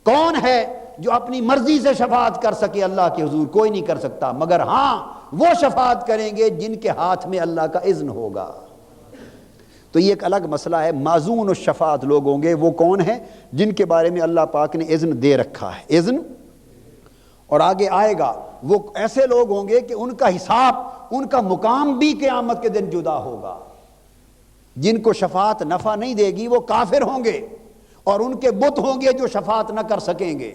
کون ہے جو اپنی مرضی سے شفاعت کر سکے اللہ کے حضور؟ کوئی نہیں کر سکتا، مگر ہاں وہ شفاعت کریں گے جن کے ہاتھ میں اللہ کا اذن ہوگا۔ تو یہ ایک الگ مسئلہ ہے۔ معزون الشفاعت لوگ ہوں گے، وہ کون ہیں؟ جن کے بارے میں اللہ پاک نے اذن دے رکھا ہے، اذن، اور آگے آئے گا وہ ایسے لوگ ہوں گے کہ ان کا حساب، ان کا مقام بھی قیامت کے دن جدا ہوگا۔ جن کو شفاعت نفع نہیں دے گی وہ کافر ہوں گے، اور ان کے بت ہوں گے جو شفاعت نہ کر سکیں گے،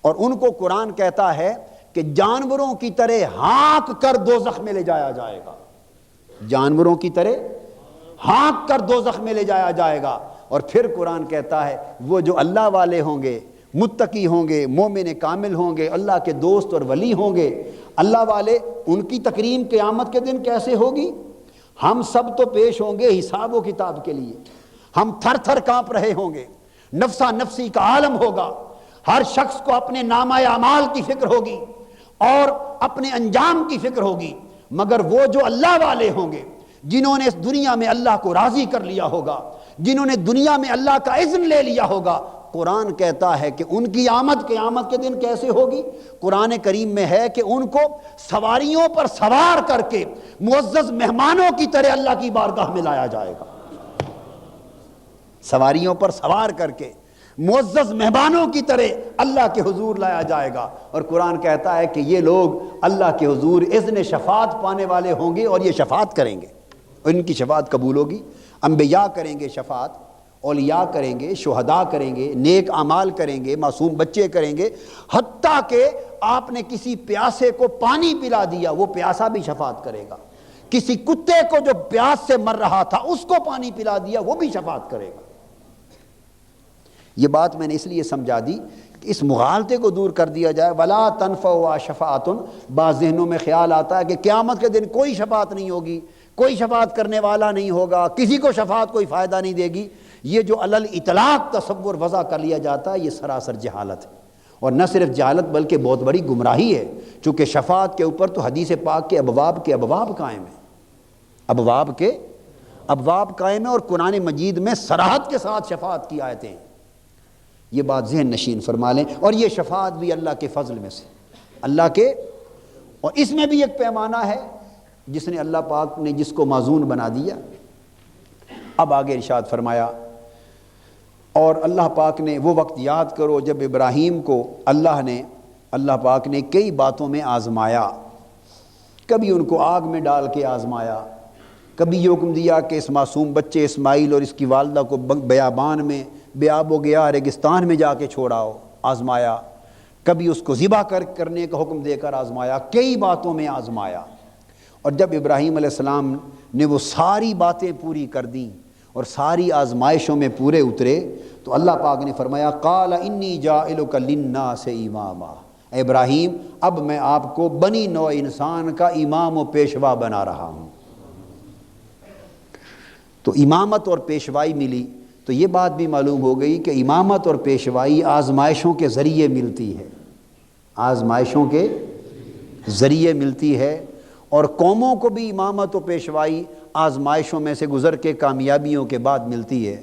اور ان کو قرآن کہتا ہے کہ جانوروں کی طرح ہانک کر دوزخ میں لے جایا جائے گا، جانوروں کی طرح ہانک کر دوزخ میں لے جایا جائے گا۔ اور پھر قرآن کہتا ہے وہ جو اللہ والے ہوں گے، متقی ہوں گے، مومن کامل ہوں گے، اللہ کے دوست اور ولی ہوں گے، اللہ والے، ان کی تکریم قیامت کے دن کیسے ہوگی؟ ہم سب تو پیش ہوں گے حساب و کتاب کے لیے، ہم تھر تھر کانپ رہے ہوں گے، نفسا نفسی کا عالم ہوگا، ہر شخص کو اپنے نامہ اعمال کی فکر ہوگی اور اپنے انجام کی فکر ہوگی، مگر وہ جو اللہ والے ہوں گے، جنہوں نے اس دنیا میں اللہ کو راضی کر لیا ہوگا، جنہوں نے دنیا میں اللہ کا اذن لے لیا ہوگا، قرآن کہتا ہے کہ ان کی آمد قیامت کے دن کیسے ہوگی؟ قرآن کریم میں ہے کہ ان کو سواریوں پر سوار کر کے معزز مہمانوں کی طرح اللہ کی بارگاہ میں لایا جائے گا، سواریوں پر سوار کر کے معزز مہمانوں کی طرح اللہ کے حضور لایا جائے گا۔ اور قرآن کہتا ہے کہ یہ لوگ اللہ کے حضور اذن شفاعت پانے والے ہوں گے اور یہ شفاعت کریں گے، اور ان کی شفاعت قبول ہوگی۔ انبیاء کریں گے شفاعت، اولیاء کریں گے، شہداء کریں گے، نیک اعمال کریں گے، معصوم بچے کریں گے، حتیٰ کہ آپ نے کسی پیاسے کو پانی پلا دیا وہ پیاسا بھی شفاعت کرے گا، کسی کتے کو جو پیاس سے مر رہا تھا اس کو پانی پلا دیا وہ بھی شفاعت کرے گا۔ یہ بات میں نے اس لیے سمجھا دی کہ اس مغالطے کو دور کر دیا جائے۔ ولا تنفع شفاعت، بعض ذہنوں میں خیال آتا ہے کہ قیامت کے دن کوئی شفاعت نہیں ہوگی، کوئی شفاعت کرنے والا نہیں ہوگا، کسی کو شفاعت کوئی فائدہ نہیں دے گی۔ یہ جو علی الاطلاق تصور وضع کر لیا جاتا ہے یہ سراسر جہالت ہے، اور نہ صرف جہالت بلکہ بہت بڑی گمراہی ہے، چونکہ شفاعت کے اوپر تو حدیث پاک کے ابواب قائم ہیں، ابواب کے ابواب قائم ہیں، اور قرآن مجید میں صراحت کے ساتھ شفاعت کی آیتیں ہیں۔ یہ بات ذہن نشین فرما لیں، اور یہ شفاعت بھی اللہ کے فضل میں سے، اللہ کے، اور اس میں بھی ایک پیمانہ ہے جس نے اللہ پاک نے جس کو معزون بنا دیا۔ اب آگے ارشاد فرمایا، اور اللہ پاک نے وہ وقت یاد کرو جب ابراہیم کو اللہ پاک نے کئی باتوں میں آزمایا، کبھی ان کو آگ میں ڈال کے آزمایا، کبھی یہ حکم دیا کہ اس معصوم بچے اسماعیل اور اس کی والدہ کو بیابان میں بے آب و گیا ریگستان میں جا کے چھوڑاؤ، آزمایا، کبھی اس کو ذبح کرنے کا حکم دے کر آزمایا، کئی باتوں میں آزمایا۔ اور جب ابراہیم علیہ السلام نے وہ ساری باتیں پوری کر دیں اور ساری آزمائشوں میں پورے اترے تو اللہ پاک نے فرمایا قال انی جاعلک للناس اماما، اے ابراہیم اب میں آپ کو بنی نوع انسان کا امام و پیشوا بنا رہا ہوں۔ تو امامت اور پیشوائی ملی، تو یہ بات بھی معلوم ہو گئی کہ امامت اور پیشوائی آزمائشوں کے ذریعے ملتی ہے، آزمائشوں کے ذریعے ملتی ہے، اور قوموں کو بھی امامت و پیشوائی آزمائشوں میں سے گزر کے کامیابیوں کے بعد ملتی ہے۔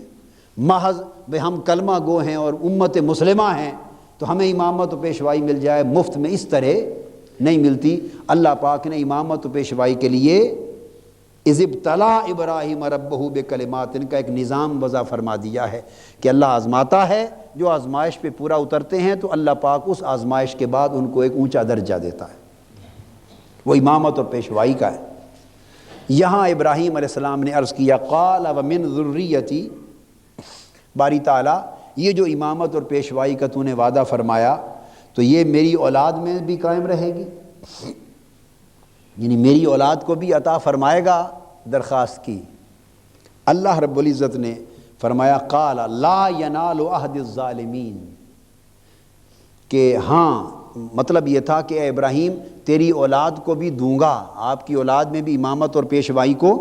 محض ہم کلمہ گو ہیں اور امت مسلمہ ہیں تو ہمیں امامت و پیشوائی مل جائے، مفت میں اس طرح نہیں ملتی۔ اللہ پاک نے امامت و پیشوائی کے لیے اذ ابتلا ابراہیم ربہ بکلمات کا ایک نظام وضع فرما دیا ہے کہ اللہ آزماتا ہے، جو آزمائش پہ پورا اترتے ہیں تو اللہ پاک اس آزمائش کے بعد ان کو ایک اونچا درجہ دیتا ہے، وہ امامت اور پیشوائی کا ہے۔ یہاں ابراہیم علیہ السلام نے عرض کیا قال ومن ذریتی، باری تعالیٰ یہ جو امامت اور پیشوائی کا تو نے وعدہ فرمایا تو یہ میری اولاد میں بھی قائم رہے گی، یعنی میری اولاد کو بھی عطا فرمائے گا؟ درخواست کی۔ اللہ رب العزت نے فرمایا قال لا ینال عہد الظالمین، کہ ہاں مطلب یہ تھا کہ اے ابراہیم تیری اولاد کو بھی دوں گا، آپ کی اولاد میں بھی امامت اور پیشوائی کو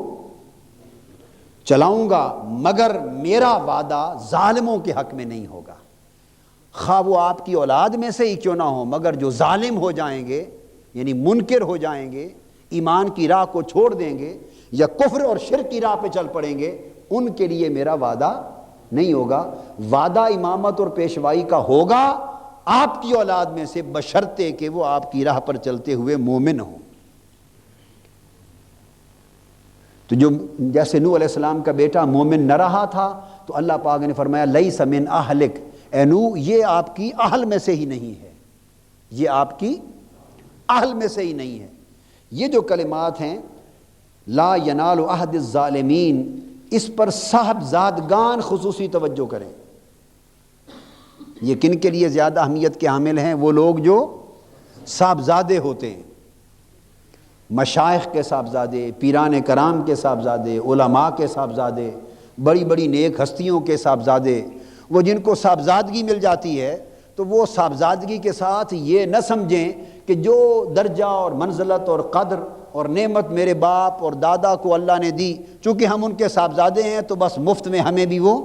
چلاؤں گا، مگر میرا وعدہ ظالموں کے حق میں نہیں ہوگا، خواہ وہ آپ کی اولاد میں سے ہی کیوں نہ ہو، مگر جو ظالم ہو جائیں گے یعنی منکر ہو جائیں گے، ایمان کی راہ کو چھوڑ دیں گے یا کفر اور شرک کی راہ پہ چل پڑیں گے، ان کے لیے میرا وعدہ نہیں ہوگا۔ وعدہ امامت اور پیشوائی کا ہوگا آپ کی اولاد میں سے، بشرطے کہ وہ آپ کی راہ پر چلتے ہوئے مومن ہوں۔ تو جو جیسے نوح علیہ السلام کا بیٹا مومن نہ رہا تھا تو اللہ پاک نے فرمایا لیس من اہلک، اے نوح یہ آپ کی اہل میں سے ہی نہیں ہے، یہ آپ کی اہل میں سے ہی نہیں ہے۔ یہ جو کلمات ہیں لا ینال عہد الظالمین، اس پر صاحبزادگان خصوصی توجہ کریں۔ یہ کن کے لیے زیادہ اہمیت کے حامل ہیں؟ وہ لوگ جو صاحبزادے ہوتے ہیں، مشائخ کے صاحبزادے، پیران کرام کے صاحبزادے، علماء کے صاحبزادے، بڑی بڑی نیک ہستیوں کے صاحبزادے، وہ جن کو صاحبزادگی مل جاتی ہے تو وہ صاحبزادگی کے ساتھ یہ نہ سمجھیں کہ جو درجہ اور منزلت اور قدر اور نعمت میرے باپ اور دادا کو اللہ نے دی، چونکہ ہم ان کے صاحبزادے ہیں تو بس مفت میں ہمیں بھی وہ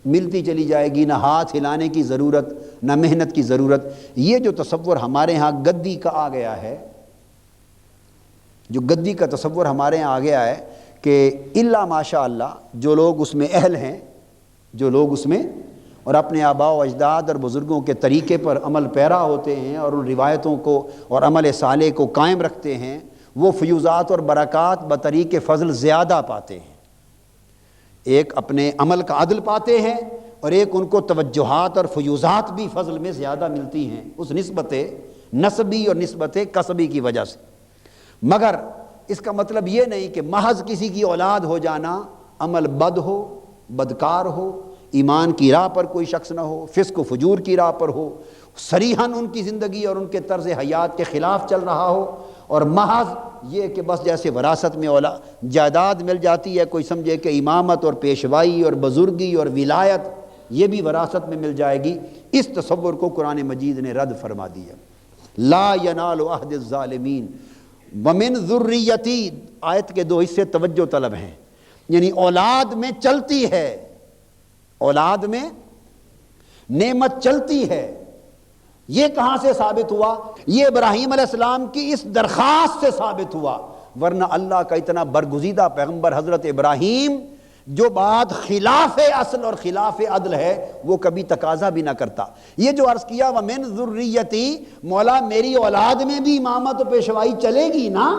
ملتی چلی جائے گی، نہ ہاتھ ہلانے کی ضرورت نہ محنت کی ضرورت۔ یہ جو تصور ہمارے ہاں گدی کا آ گیا ہے، جو گدی کا تصور ہمارے ہاں آ گیا ہے کہ الا ماشاء اللہ جو لوگ اس میں اہل ہیں، جو لوگ اس میں اور اپنے آباء و اجداد اور بزرگوں کے طریقے پر عمل پیرا ہوتے ہیں اور ان روایتوں کو اور عمل صالح کو قائم رکھتے ہیں، وہ فیوزات اور برکات بطریق فضل زیادہ پاتے ہیں۔ ایک اپنے عمل کا عدل پاتے ہیں اور ایک ان کو توجہات اور فیوزات بھی فضل میں زیادہ ملتی ہیں اس نسبت نسبی اور نسبت کسبی کی وجہ سے۔ مگر اس کا مطلب یہ نہیں کہ محض کسی کی اولاد ہو جانا عمل بد ہو، بدکار ہو، ایمان کی راہ پر کوئی شخص نہ ہو، فسق و فجور کی راہ پر ہو، صریحاً ان کی زندگی اور ان کے طرز حیات کے خلاف چل رہا ہو، اور محض یہ کہ بس جیسے وراثت میں جائیداد مل جاتی ہے، کوئی سمجھے کہ امامت اور پیشوائی اور بزرگی اور ولایت یہ بھی وراثت میں مل جائے گی، اس تصور کو قرآن مجید نے رد فرما دیا۔ لا ینال عہد الظالمین ومن ذریتی، آیت کے دو حصے توجہ طلب ہیں، یعنی اولاد میں چلتی ہے، اولاد میں نعمت چلتی ہے۔ یہ کہاں سے ثابت ہوا؟ یہ ابراہیم علیہ السلام کی اس درخواست سے ثابت ہوا، ورنہ اللہ کا اتنا برگزیدہ پیغمبر حضرت ابراہیم جو بات خلاف اصل اور خلاف عدل ہے وہ کبھی تقاضا بھی نہ کرتا۔ یہ جو عرض کیا وَمِن ذُرِّيَّتِي، مولا میری اولاد میں بھی امامت و پیشوائی چلے گی نا،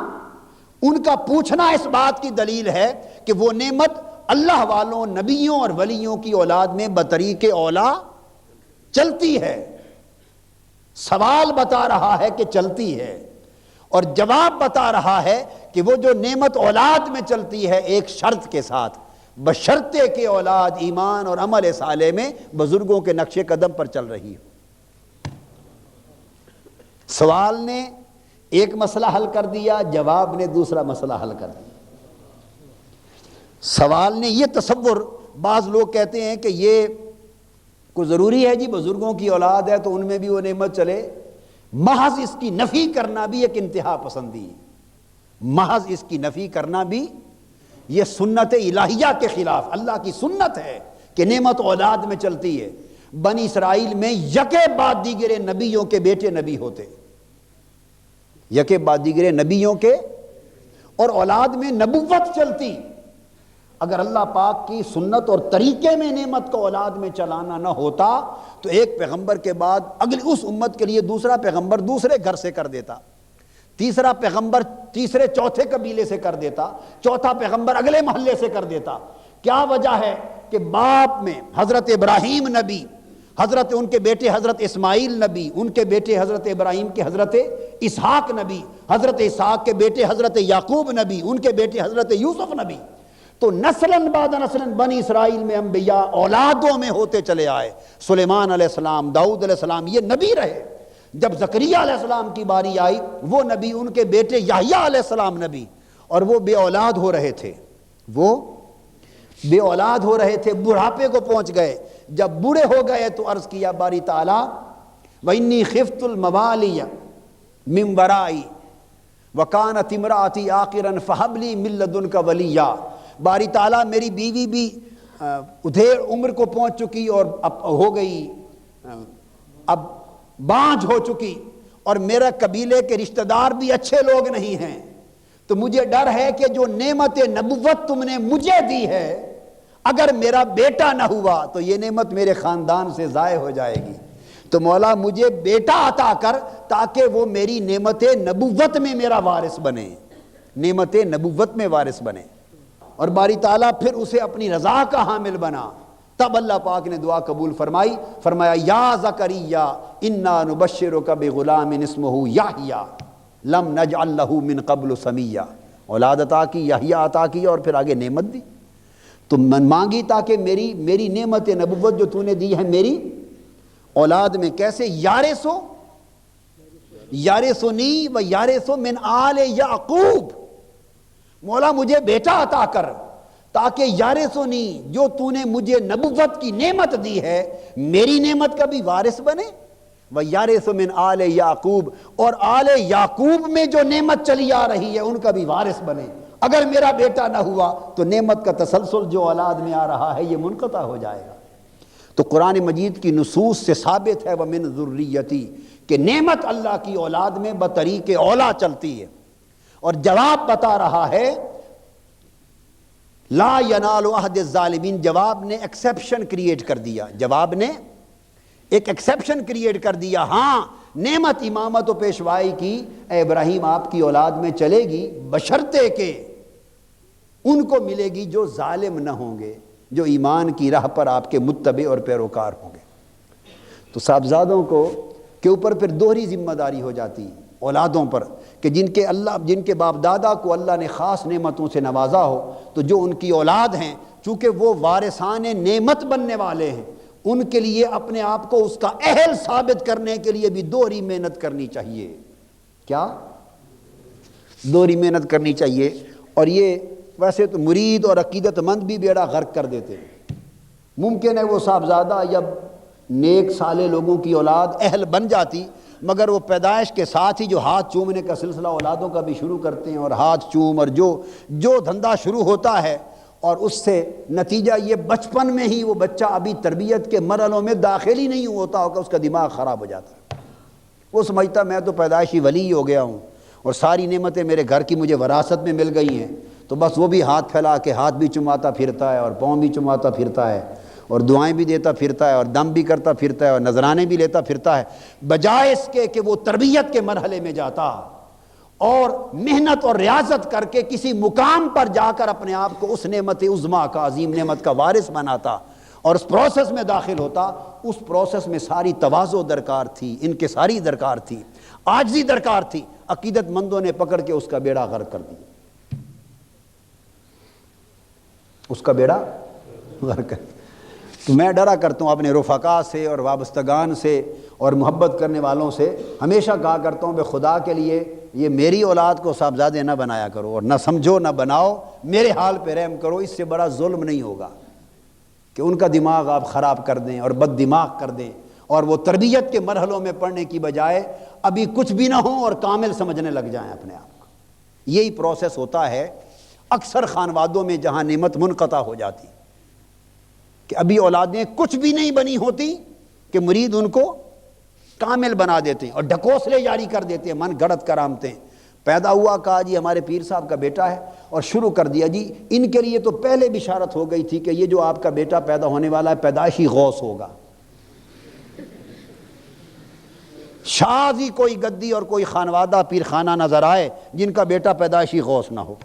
ان کا پوچھنا اس بات کی دلیل ہے کہ وہ نعمت اللہ والوں، نبیوں اور ولیوں کی اولاد میں بطریق اولا چلتی ہے۔ سوال بتا رہا ہے کہ چلتی ہے، اور جواب بتا رہا ہے کہ وہ جو نعمت اولاد میں چلتی ہے ایک شرط کے ساتھ، بشرطے کہ اولاد ایمان اور عمل صالح میں بزرگوں کے نقش قدم پر چل رہی ہے۔ سوال نے ایک مسئلہ حل کر دیا، جواب نے دوسرا مسئلہ حل کر دیا۔ سوال نے یہ تصور، بعض لوگ کہتے ہیں کہ یہ کوئی ضروری ہے جی بزرگوں کی اولاد ہے تو ان میں بھی وہ نعمت چلے، محض اس کی نفی کرنا بھی ایک انتہا پسندی ہے، محض اس کی نفی کرنا بھی یہ سنت الہیہ کے خلاف، اللہ کی سنت ہے کہ نعمت اولاد میں چلتی ہے۔ بنی اسرائیل میں یکے بعد دیگرے نبیوں کے بیٹے نبی ہوتے، یکے بعد دیگرے نبیوں کے، اور اولاد میں نبوت چلتی۔ اگر اللہ پاک کی سنت اور طریقے میں نعمت کو اولاد میں چلانا نہ ہوتا تو ایک پیغمبر کے بعد اگلی اس امت کے لیے دوسرا پیغمبر دوسرے گھر سے کر دیتا، تیسرا پیغمبر تیسرے چوتھے قبیلے سے کر دیتا، چوتھا پیغمبر اگلے محلے سے کر دیتا۔ کیا وجہ ہے کہ باپ میں حضرت ابراہیم نبی، حضرت ان کے بیٹے حضرت اسماعیل نبی، ان کے بیٹے حضرت ابراہیم کے حضرت اسحاق نبی، حضرت اسحاق کے بیٹے حضرت یعقوب نبی، ان کے بیٹے حضرت یوسف نبی، تو نسلاً بعد نسلاً بنی اسرائیل میں انبیاء اولادوں میں ہوتے چلے آئے۔ سلیمان علیہ السلام، داؤد علیہ السلام یہ نبی رہے۔ جب زکریا علیہ السلام کی باری آئی وہ نبی، ان کے بیٹے یحییٰ علیہ السلام نبی، اور وہ بے اولاد ہو رہے تھے، وہ بے اولاد ہو رہے تھے، بڑھاپے کو پہنچ گئے۔ جب بوڑھے ہو گئے تو عرض کیا باری تعالیٰ وَإِنِّي خِفْتُ الْمَوَالِيَ مِن وَرَائِي وَكَانَتِ امْرَأَتِي عَاقِرًا فَهَبْ لِي مِن لَّدُنْكَ وَلِيًّا، باری تعالیٰ میری بیوی بھی ادھیر عمر کو پہنچ چکی اور اب ہو گئی، اب بانجھ ہو چکی، اور میرا قبیلے کے رشتہ دار بھی اچھے لوگ نہیں ہیں، تو مجھے ڈر ہے کہ جو نعمت نبوت تم نے مجھے دی ہے اگر میرا بیٹا نہ ہوا تو یہ نعمت میرے خاندان سے ضائع ہو جائے گی، تو مولا مجھے بیٹا عطا کر تاکہ وہ میری نعمت نبوت میں میرا وارث بنے، نعمت نبوت میں وارث بنے۔ اور باری تعالیٰ پھر اسے اپنی رضا کا حامل بنا۔ تب اللہ پاک نے دعا قبول فرمائی، فرمایا یا زکریا انا نبشرک بغلام اسمہ یحییٰ لم نجعل لہ من قبل سمیہ، اولاد عطا کی، یحییٰ عطا کی، اور پھر آگے نعمت دی۔ تو من مانگی تاکہ میری نعمت نبوت جو تو نے دی ہے میری اولاد میں کیسے یارثنی و یارث من آل یعقوب، مولا مجھے بیٹا عطا کر تاکہ یارثنی، جو تو نے مجھے نبوت کی نعمت دی ہے، میری نعمت کا بھی وارث بنے، وَيَرِثُ مِنْ آلِ یعقوب، اور آل یعقوب میں جو نعمت چلی آ رہی ہے ان کا بھی وارث بنے۔ اگر میرا بیٹا نہ ہوا تو نعمت کا تسلسل جو اولاد میں آ رہا ہے یہ منقطع ہو جائے گا۔ تو قرآن مجید کی نصوص سے ثابت ہے وَمِنْ ذُرِّيَّتِي، کہ نعمت اللہ کی اولاد میں بطریق اولا چلتی ہے۔ اور جواب بتا رہا ہے لا ینال عہد الظالمین، جواب نے ایکسیپشن کریٹ کر دیا، جواب نے ایک ایکسیپشن کریٹ کر دیا۔ ہاں نعمت امامت و پیشوائی کی اے ابراہیم آپ کی اولاد میں چلے گی، بشرطے کہ ان کو ملے گی جو ظالم نہ ہوں گے، جو ایمان کی راہ پر آپ کے متبع اور پیروکار ہوں گے۔ تو صاحبزادوں کو کے اوپر پھر دوہری ذمہ داری ہو جاتی اولادوں پر، کہ جن کے باپ دادا کو اللہ نے خاص نعمتوں سے نوازا ہو، تو جو ان کی اولاد ہیں چونکہ وہ وارثان نعمت بننے والے ہیں، ان کے لیے اپنے آپ کو اس کا اہل ثابت کرنے کے لیے بھی دوہری محنت کرنی چاہیے۔ کیا؟ دوہری محنت کرنی چاہیے۔ اور یہ ویسے تو مرید اور عقیدت مند بھی بیڑا غرق کر دیتے ہیں۔ ممکن ہے وہ صاحبزادہ یا نیک صالح لوگوں کی اولاد اہل بن جاتی، مگر وہ پیدائش کے ساتھ ہی جو ہاتھ چومنے کا سلسلہ اولادوں کا بھی شروع کرتے ہیں، اور ہاتھ چوم اور جو دھندا شروع ہوتا ہے، اور اس سے نتیجہ یہ بچپن میں ہی وہ بچہ ابھی تربیت کے مرحلوں میں داخل ہی نہیں ہوتا ہوگا، اس کا دماغ خراب ہو جاتا ہے۔ وہ سمجھتا میں تو پیدائشی ولی ہو گیا ہوں اور ساری نعمتیں میرے گھر کی مجھے وراثت میں مل گئی ہیں، تو بس وہ بھی ہاتھ پھیلا کے ہاتھ بھی چماتا پھرتا ہے اور پاؤں بھی چماتا پھرتا ہے اور دعائیں بھی دیتا پھرتا ہے اور دم بھی کرتا پھرتا ہے اور نذرانے بھی لیتا پھرتا ہے، بجائے اس کے کہ وہ تربیت کے مرحلے میں جاتا اور محنت اور ریاضت کر کے کسی مقام پر جا کر اپنے آپ کو اس نعمت عظمیٰ کا، عظیم نعمت کا وارث بناتا اور اس پروسیس میں داخل ہوتا۔ اس پروسیس میں ساری تواضع درکار تھی، انکساری درکار تھی، عاجزی درکار تھی۔ عقیدت مندوں نے پکڑ کے اس کا بیڑا غرق کر دیا، اس کا بیڑا غرق کر دیا۔ تو میں ڈرا کرتا ہوں اپنے رفقا سے اور وابستگان سے اور محبت کرنے والوں سے، ہمیشہ کہا کرتا ہوں بے خدا کے لیے یہ میری اولاد کو صاحبزادے نہ بنایا کرو، اور نہ سمجھو نہ بناؤ، میرے حال پہ رحم کرو۔ اس سے بڑا ظلم نہیں ہوگا کہ ان کا دماغ آپ خراب کر دیں اور بد دماغ کر دیں، اور وہ تربیت کے مرحلوں میں پڑھنے کی بجائے ابھی کچھ بھی نہ ہوں اور کامل سمجھنے لگ جائیں اپنے آپ کو۔ یہی پروسیس ہوتا ہے اکثر خانوادوں میں جہاں نعمت منقطع ہو جاتی، کہ ابھی اولادیں کچھ بھی نہیں بنی ہوتی کہ مرید ان کو کامل بنا دیتے ہیں اور ڈھکوسلے جاری کر دیتے ہیں، من گڑت کرامتے ہیں۔ پیدا ہوا، کہا جی ہمارے پیر صاحب کا بیٹا ہے، اور شروع کر دیا جی ان کے لیے تو پہلے بشارت ہو گئی تھی کہ یہ جو آپ کا بیٹا پیدا ہونے والا ہے پیدائشی غوث ہوگا۔ شاذ ہی کوئی گدی اور کوئی خانوادہ پیر خانہ نظر آئے جن کا بیٹا پیدائشی غوث نہ ہو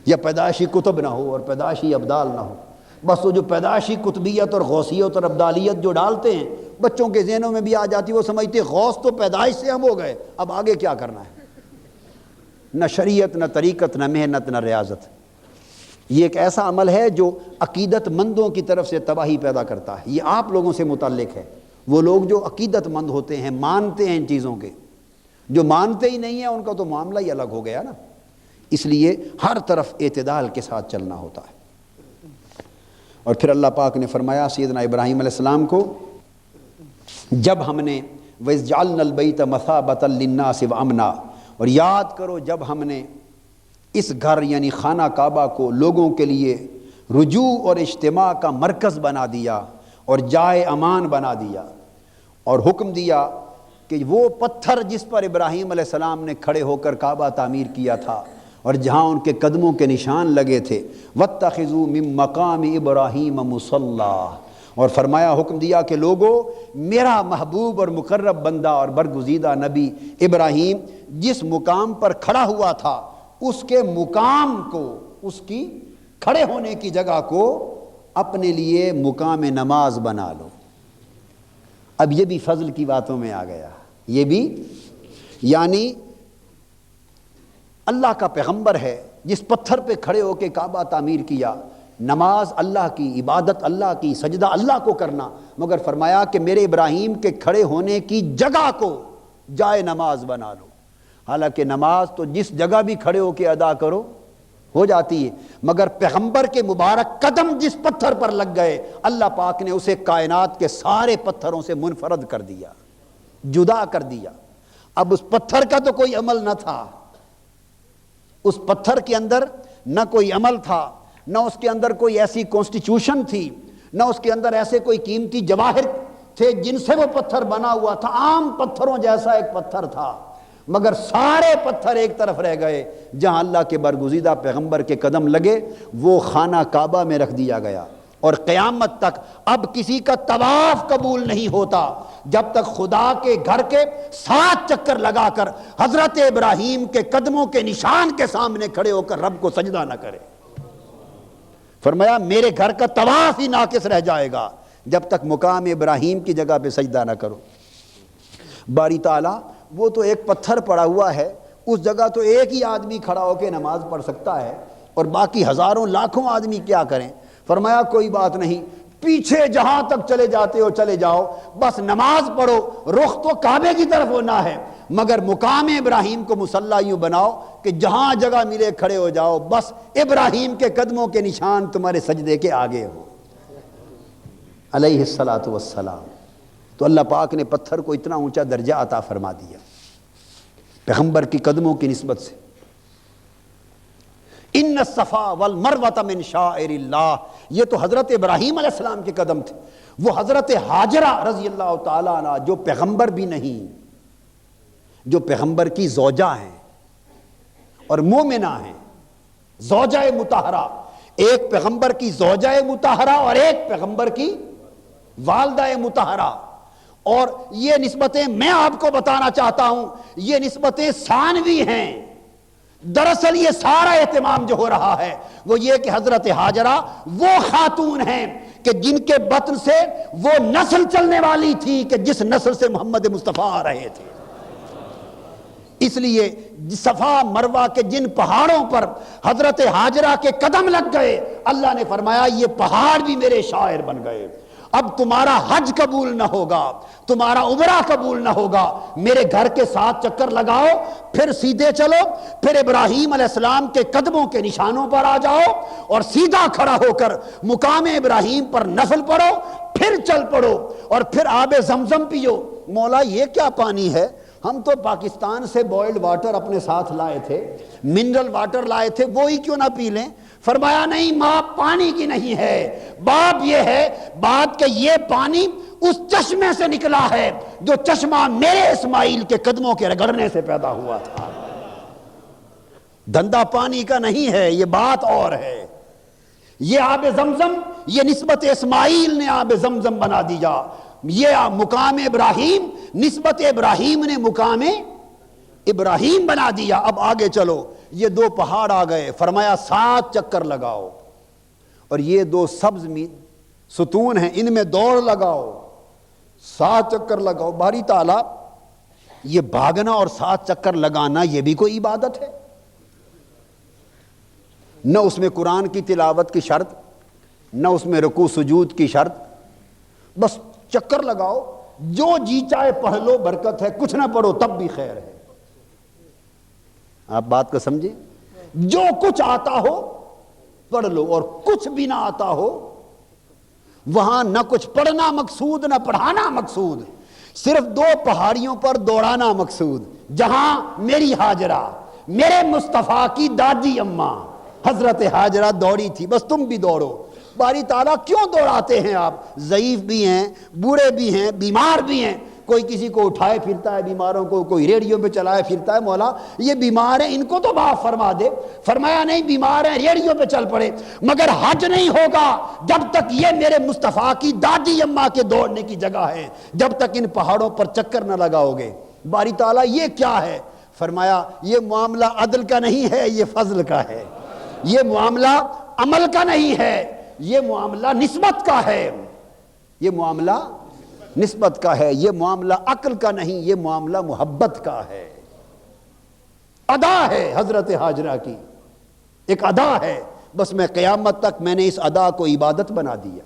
یا پیدائشی کتب نہ ہو اور پیدائشی ابدال نہ ہو۔ بس وہ جو پیدائشی کتبیت اور غوثیت اور ابدالیت جو ڈالتے ہیں بچوں کے ذہنوں میں بھی آ جاتی، وہ سمجھتے غوث تو پیدائش سے ہم ہو گئے، اب آگے کیا کرنا ہے؟ نہ شریعت، نہ طریقت، نہ محنت، نہ ریاضت۔ یہ ایک ایسا عمل ہے جو عقیدت مندوں کی طرف سے تباہی پیدا کرتا ہے۔ یہ آپ لوگوں سے متعلق ہے، وہ لوگ جو عقیدت مند ہوتے ہیں، مانتے ہیں ان چیزوں کے۔ جو مانتے ہی نہیں ہیں ان کا تو معاملہ ہی الگ ہو گیا نا۔ اس لیے ہر طرف اعتدال کے ساتھ چلنا ہوتا ہے۔ اور پھر اللہ پاک نے فرمایا سیدنا ابراہیم علیہ السلام کو، جب ہم نے وَإِذْ جَعَلْنَا الْبَيْتَ مَثَابَةً لِلنَّاسِ وَأَمْنًا، اور یاد کرو جب ہم نے اس گھر یعنی خانہ کعبہ کو لوگوں کے لیے رجوع اور اجتماع کا مرکز بنا دیا اور جائے امان بنا دیا، اور حکم دیا کہ وہ پتھر جس پر ابراہیم علیہ السلام نے کھڑے ہو کر کعبہ تعمیر کیا تھا اور جہاں ان کے قدموں کے نشان لگے تھے، وَاتَّخِذُوا مِن مَّقَامِ إِبْرَاهِيمَ مُصَلًّى، اور فرمایا حکم دیا کہ لوگو میرا محبوب اور مقرب بندہ اور برگزیدہ نبی ابراہیم جس مقام پر کھڑا ہوا تھا اس کے مقام کو، اس کی کھڑے ہونے کی جگہ کو اپنے لیے مقام نماز بنا لو۔ اب یہ بھی فضل کی باتوں میں آ گیا، یہ بھی یعنی اللہ کا پیغمبر ہے جس پتھر پہ کھڑے ہو کے کعبہ تعمیر کیا، نماز اللہ کی، عبادت اللہ کی، سجدہ اللہ کو کرنا، مگر فرمایا کہ میرے ابراہیم کے کھڑے ہونے کی جگہ کو جائے نماز بنا لو۔ حالانکہ نماز تو جس جگہ بھی کھڑے ہو کے ادا کرو ہو جاتی ہے، مگر پیغمبر کے مبارک قدم جس پتھر پر لگ گئے اللہ پاک نے اسے کائنات کے سارے پتھروں سے منفرد کر دیا، جدا کر دیا۔ اب اس پتھر کا تو کوئی عمل نہ تھا، اس پتھر کے اندر نہ کوئی عمل تھا، نہ اس کے اندر کوئی ایسی کانسٹیٹیوشن تھی، نہ اس کے اندر ایسے کوئی قیمتی جواہر تھے جن سے وہ پتھر بنا ہوا تھا، عام پتھروں جیسا ایک پتھر تھا، مگر سارے پتھر ایک طرف رہ گئے۔ جہاں اللہ کے برگزیدہ پیغمبر کے قدم لگے وہ خانہ کعبہ میں رکھ دیا گیا، اور قیامت تک اب کسی کا طواف قبول نہیں ہوتا جب تک خدا کے گھر کے 7 چکر لگا کر حضرت ابراہیم کے قدموں کے نشان کے سامنے کھڑے ہو کر رب کو سجدہ نہ کرے۔ فرمایا میرے گھر کا طواف ہی ناقص رہ جائے گا جب تک مقام ابراہیم کی جگہ پہ سجدہ نہ کرو۔ باری تعالیٰ وہ تو ایک پتھر پڑا ہوا ہے، اس جگہ تو ایک ہی آدمی کھڑا ہو کے نماز پڑھ سکتا ہے، اور باقی ہزاروں لاکھوں آدمی کیا کریں؟ فرمایا کوئی بات نہیں، پیچھے جہاں تک چلے جاتے ہو چلے جاؤ، بس نماز پڑھو، رخ تو کعبے کی طرف ہونا ہے، مگر مقام ابراہیم کو مصلی یوں بناؤ کہ جہاں جگہ ملے کھڑے ہو جاؤ، بس ابراہیم کے قدموں کے نشان تمہارے سجدے کے آگے ہو علیہ الصلاۃ والسلام۔ تو اللہ پاک نے پتھر کو اتنا اونچا درجہ عطا فرما دیا پیغمبر کی قدموں کی نسبت سے۔ ان الصفا والمروۃ من شعائر اللہ، یہ تو حضرت ابراہیم علیہ السلام کے قدم تھے۔ وہ حضرت ہاجرہ رضی اللہ تعالیٰ عنہ جو پیغمبر بھی نہیں، جو پیغمبر کی زوجہ ہیں اور مومنہ ہیں، زوجہ مطہرہ، ایک پیغمبر کی زوجہ مطہرہ اور ایک پیغمبر کی والدہ مطہرہ، اور یہ نسبتیں میں آپ کو بتانا چاہتا ہوں یہ نسبتیں ثانوی ہیں۔ دراصل یہ سارا اہتمام جو ہو رہا ہے وہ یہ کہ حضرت ہاجرہ وہ خاتون ہیں کہ جن کے بطن سے وہ نسل چلنے والی تھی کہ جس نسل سے محمد مصطفیٰ آ رہے تھے۔ اس لیے صفا مروہ کے جن پہاڑوں پر حضرت ہاجرہ کے قدم لگ گئے اللہ نے فرمایا یہ پہاڑ بھی میرے شاعر بن گئے۔ اب تمہارا حج قبول نہ ہوگا، تمہارا عمرہ قبول نہ ہوگا، میرے گھر کے 7 چکر لگاؤ، پھر سیدھے چلو، پھر ابراہیم علیہ السلام کے قدموں کے نشانوں پر آ جاؤ اور سیدھا کھڑا ہو کر مقام ابراہیم پر نفل پڑھو، پھر چل پڑو اور پھر آب زمزم پیو۔ مولا یہ کیا پانی ہے؟ ہم تو پاکستان سے بوائلڈ واٹر اپنے ساتھ لائے تھے، منرل واٹر لائے تھے، وہی کیوں نہ پی لیں؟ فرمایا نہیں، ماں پانی کی نہیں ہے، باپ یہ ہے بات کہ یہ پانی اس چشمے سے نکلا ہے جو چشمہ میرے اسماعیل کے قدموں کے رگڑنے سے پیدا ہوا تھا۔ دھندا پانی کا نہیں ہے، یہ بات اور ہے۔ یہ آب زمزم، یہ نسبت اسماعیل نے آب زمزم بنا دیا، یہ مقام ابراہیم نسبت ابراہیم نے مقام ابراہیم بنا دیا۔ اب آگے چلو، یہ 2 پہاڑ آ گئے، فرمایا 7 چکر لگاؤ، اور یہ 2 سبز ستون ہیں ان میں دوڑ لگاؤ، 7 چکر لگاؤ۔ باری تعالیٰ یہ بھاگنا اور 7 چکر لگانا یہ بھی کوئی عبادت ہے؟ نہ اس میں قرآن کی تلاوت کی شرط، نہ اس میں رکوع سجود کی شرط، بس چکر لگاؤ، جو جی چاہے پڑھ لو، برکت ہے، کچھ نہ پڑھو تب بھی خیر ہے۔ آپ بات کو سمجھے؟ جو کچھ آتا ہو پڑھ لو، اور کچھ بھی نہ آتا ہو وہاں نہ کچھ پڑھنا مقصود نہ پڑھانا مقصود، صرف 2 پہاڑیوں پر دوڑانا مقصود، جہاں میری ہاجرہ، میرے مصطفیٰ کی دادی اماں حضرت ہاجرہ دوڑی تھی، بس تم بھی دوڑو۔ باری تعالیٰ کیوں دوڑاتے ہیں آپ؟ ضعیف بھی ہیں، بوڑھے بھی ہیں، بیمار بھی ہیں، کوئی کسی کو اٹھائے پھرتا ہے بیماروں کو، کوئی ریڈیو پہ چلائے پھرتا ہے، مولا یہ بیمار ہیں ان کو تو معاف فرما دے۔ فرمایا نہیں، بیمار ہیں ریڈیو پہ چل پڑے، مگر حج نہیں ہوگا جب تک یہ میرے مصطفیٰ کی دادی اماں کے دوڑنے کی جگہ ہے، جب تک ان پہاڑوں پر چکر نہ لگاؤ گے۔ باری تعالیٰ یہ کیا ہے؟ فرمایا یہ معاملہ عدل کا نہیں ہے، یہ فضل کا ہے، یہ معاملہ عمل کا نہیں ہے، یہ معاملہ نسبت کا ہے، یہ معاملہ نسبت کا ہے، یہ معاملہ عقل کا نہیں، یہ معاملہ محبت کا ہے۔ ادا ہے حضرت ہاجرہ کی، ایک ادا ہے، بس میں قیامت تک میں نے اس ادا کو عبادت بنا دیا۔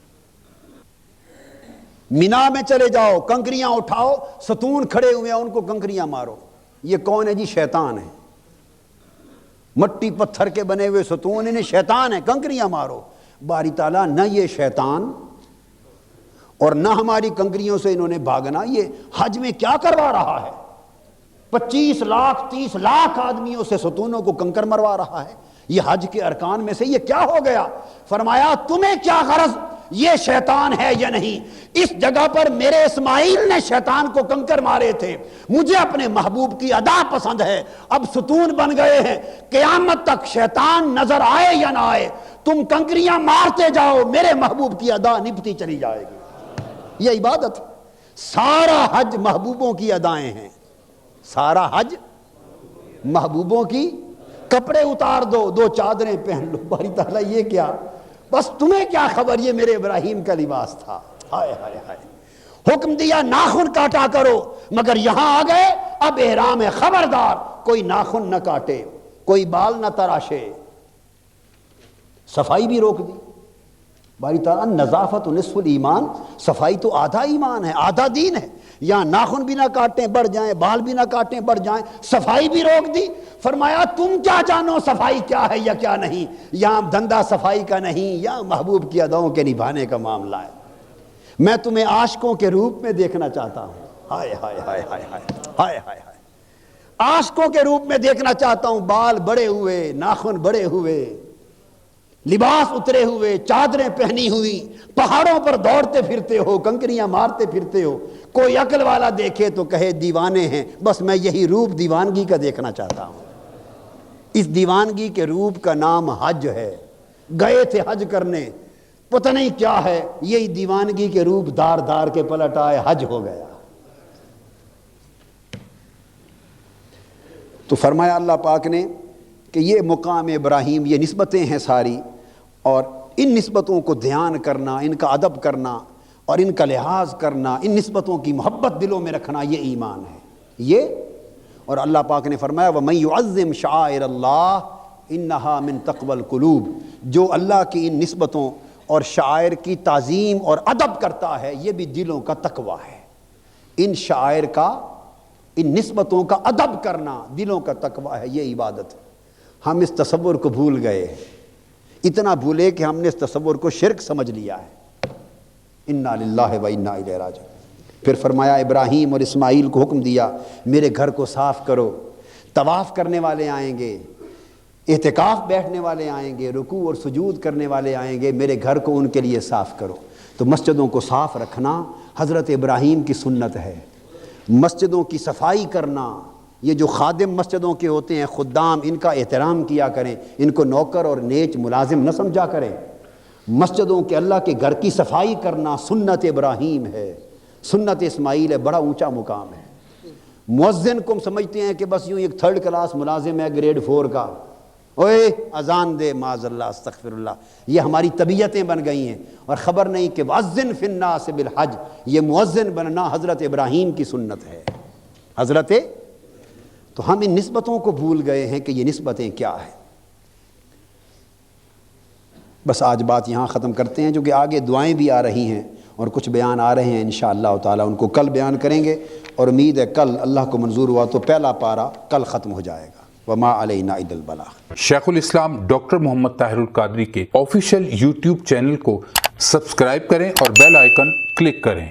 مینا میں چلے جاؤ، کنکریاں اٹھاؤ، ستون کھڑے ہوئے ہیں ان کو کنکریاں مارو، یہ کون ہے جی؟ شیطان ہے۔ مٹی پتھر کے بنے ہوئے ستون، انہیں شیطان ہے، کنکریاں مارو۔ باری تعالیٰ نہ یہ شیطان اور نہ ہماری کنکریوں سے انہوں نے بھاگنا، یہ حج میں کیا کروا رہا ہے؟ 25 لاکھ 30 لاکھ آدمیوں سے ستونوں کو کنکر مروا رہا ہے، یہ حج کے ارکان میں سے یہ کیا ہو گیا؟ فرمایا تمہیں کیا غرض یہ شیطان ہے یا نہیں؟ اس جگہ پر میرے اسماعیل نے شیطان کو کنکر مارے تھے، مجھے اپنے محبوب کی ادا پسند ہے، اب ستون بن گئے ہیں، قیامت تک شیطان نظر آئے یا نہ آئے تم کنکریاں مارتے جاؤ، میرے محبوب کی ادا نبھتی چلی جائے گی۔ یہ عبادت، سارا حج محبوبوں کی ادائیں ہیں، سارا حج محبوبوں کی۔ کپڑے اتار دو، 2 چادریں پہن لو، باری تعالیٰ یہ کیا؟ بس تمہیں کیا خبر، یہ میرے ابراہیم کا لباس تھا۔ ہائے ہائے ہائے، حکم دیا ناخن کاٹا کرو، مگر یہاں آ گئے اب احرام ہے، خبردار کوئی ناخن نہ کاٹے، کوئی بال نہ تراشے، صفائی بھی روک دی۔ باری تعالیٰ نظافت نصف الایمان، صفائی تو آدھا ایمان ہے، آدھا دین ہے۔ یہاں ناخن بھی نہ کاٹیں بڑھ جائیں، بال بھی نہ کاٹیں بڑھ جائیں، صفائی بھی روک دی۔ فرمایا تم کیا جانو صفائی کیا ہے یا کیا نہیں، یہاں دھندا صفائی کا نہیں، یہاں محبوب کی اداؤں کے نبھانے کا معاملہ ہے۔ میں تمہیں عاشقوں کے روپ میں دیکھنا چاہتا ہوں۔ ہائے ہائے ہائے ہائے ہائے ہائے ہائے ہائے، عاشقوں کے روپ میں دیکھنا چاہتا ہوں، بال بڑے ہوئے، ناخن بڑے ہوئے، لباس اترے ہوئے، چادریں پہنی ہوئی، پہاڑوں پر دوڑتے پھرتے ہو، کنکریاں مارتے پھرتے ہو، کوئی عقل والا دیکھے تو کہے دیوانے ہیں۔ بس میں یہی روپ دیوانگی کا دیکھنا چاہتا ہوں۔ اس دیوانگی کے روپ کا نام حج ہے۔ گئے تھے حج کرنے، پتہ نہیں کیا ہے، یہی دیوانگی کے روپ دار دار کے پلٹ آئے، حج ہو گیا۔ تو فرمایا اللہ پاک نے کہ یہ مقام ابراہیم، یہ نسبتیں ہیں ساری، اور ان نسبتوں کو دھیان کرنا، ان کا ادب کرنا اور ان کا لحاظ کرنا، ان نسبتوں کی محبت دلوں میں رکھنا، یہ ایمان ہے۔ یہ اور اللہ پاک نے فرمایا وَمَن يُعَظِّمْ شَعَائِرَ اللَّهِ إِنَّهَا مِن تَقْوَى الْقُلُوبِ، جو اللہ کی ان نسبتوں اور شعائر کی تعظیم اور ادب کرتا ہے، یہ بھی دلوں کا تقوی ہے۔ ان شعائر کا، ان نسبتوں کا ادب کرنا دلوں کا تقوی ہے، یہ عبادت ہے۔ ہم اس تصور کو بھول گئے، اتنا بھولے کہ ہم نے اس تصور کو شرک سمجھ لیا ہے۔ انا للہ و انا الیہ راجعون۔ پھر فرمایا ابراہیم اور اسماعیل کو حکم دیا میرے گھر کو صاف کرو، طواف کرنے والے آئیں گے، اعتکاف بیٹھنے والے آئیں گے، رکوع اور سجود کرنے والے آئیں گے، میرے گھر کو ان کے لیے صاف کرو۔ تو مسجدوں کو صاف رکھنا حضرت ابراہیم کی سنت ہے۔ مسجدوں کی صفائی کرنا، یہ جو خادم مسجدوں کے ہوتے ہیں، خدام، ان کا احترام کیا کریں، ان کو نوکر اور نیچ ملازم نہ سمجھا کریں۔ مسجدوں کے، اللہ کے گھر کی صفائی کرنا سنت ابراہیم ہے، سنت اسماعیل ہے، بڑا اونچا مقام ہے۔ مؤذن کو ہم سمجھتے ہیں کہ بس یوں ایک 3rd کلاس ملازم ہے گریڈ 4 کا، اوے اذان دے، معاذ اللہ استغفر اللہ، یہ ہماری طبیعتیں بن گئی ہیں، اور خبر نہیں کہ وَأَذِّن فِي النَّاسِ بِالْحَجِّ، یہ مؤذن بننا حضرت ابراہیم کی سنت ہے۔ تو ہم ان نسبتوں کو بھول گئے ہیں کہ یہ نسبتیں کیا ہیں۔ بس آج بات یہاں ختم کرتے ہیں، جو کہ آگے دعائیں بھی آ رہی ہیں اور کچھ بیان آ رہے ہیں، انشاءاللہ تعالیٰ ان کو کل بیان کریں گے، اور امید ہے کل اللہ کو منظور ہوا تو پہلا پارہ کل ختم ہو جائے گا۔ وما علینا الا البلاغ۔ شیخ الاسلام ڈاکٹر محمد طاہر القادری کے آفیشیل یوٹیوب چینل کو سبسکرائب کریں اور بیل آئیکن کلک کریں۔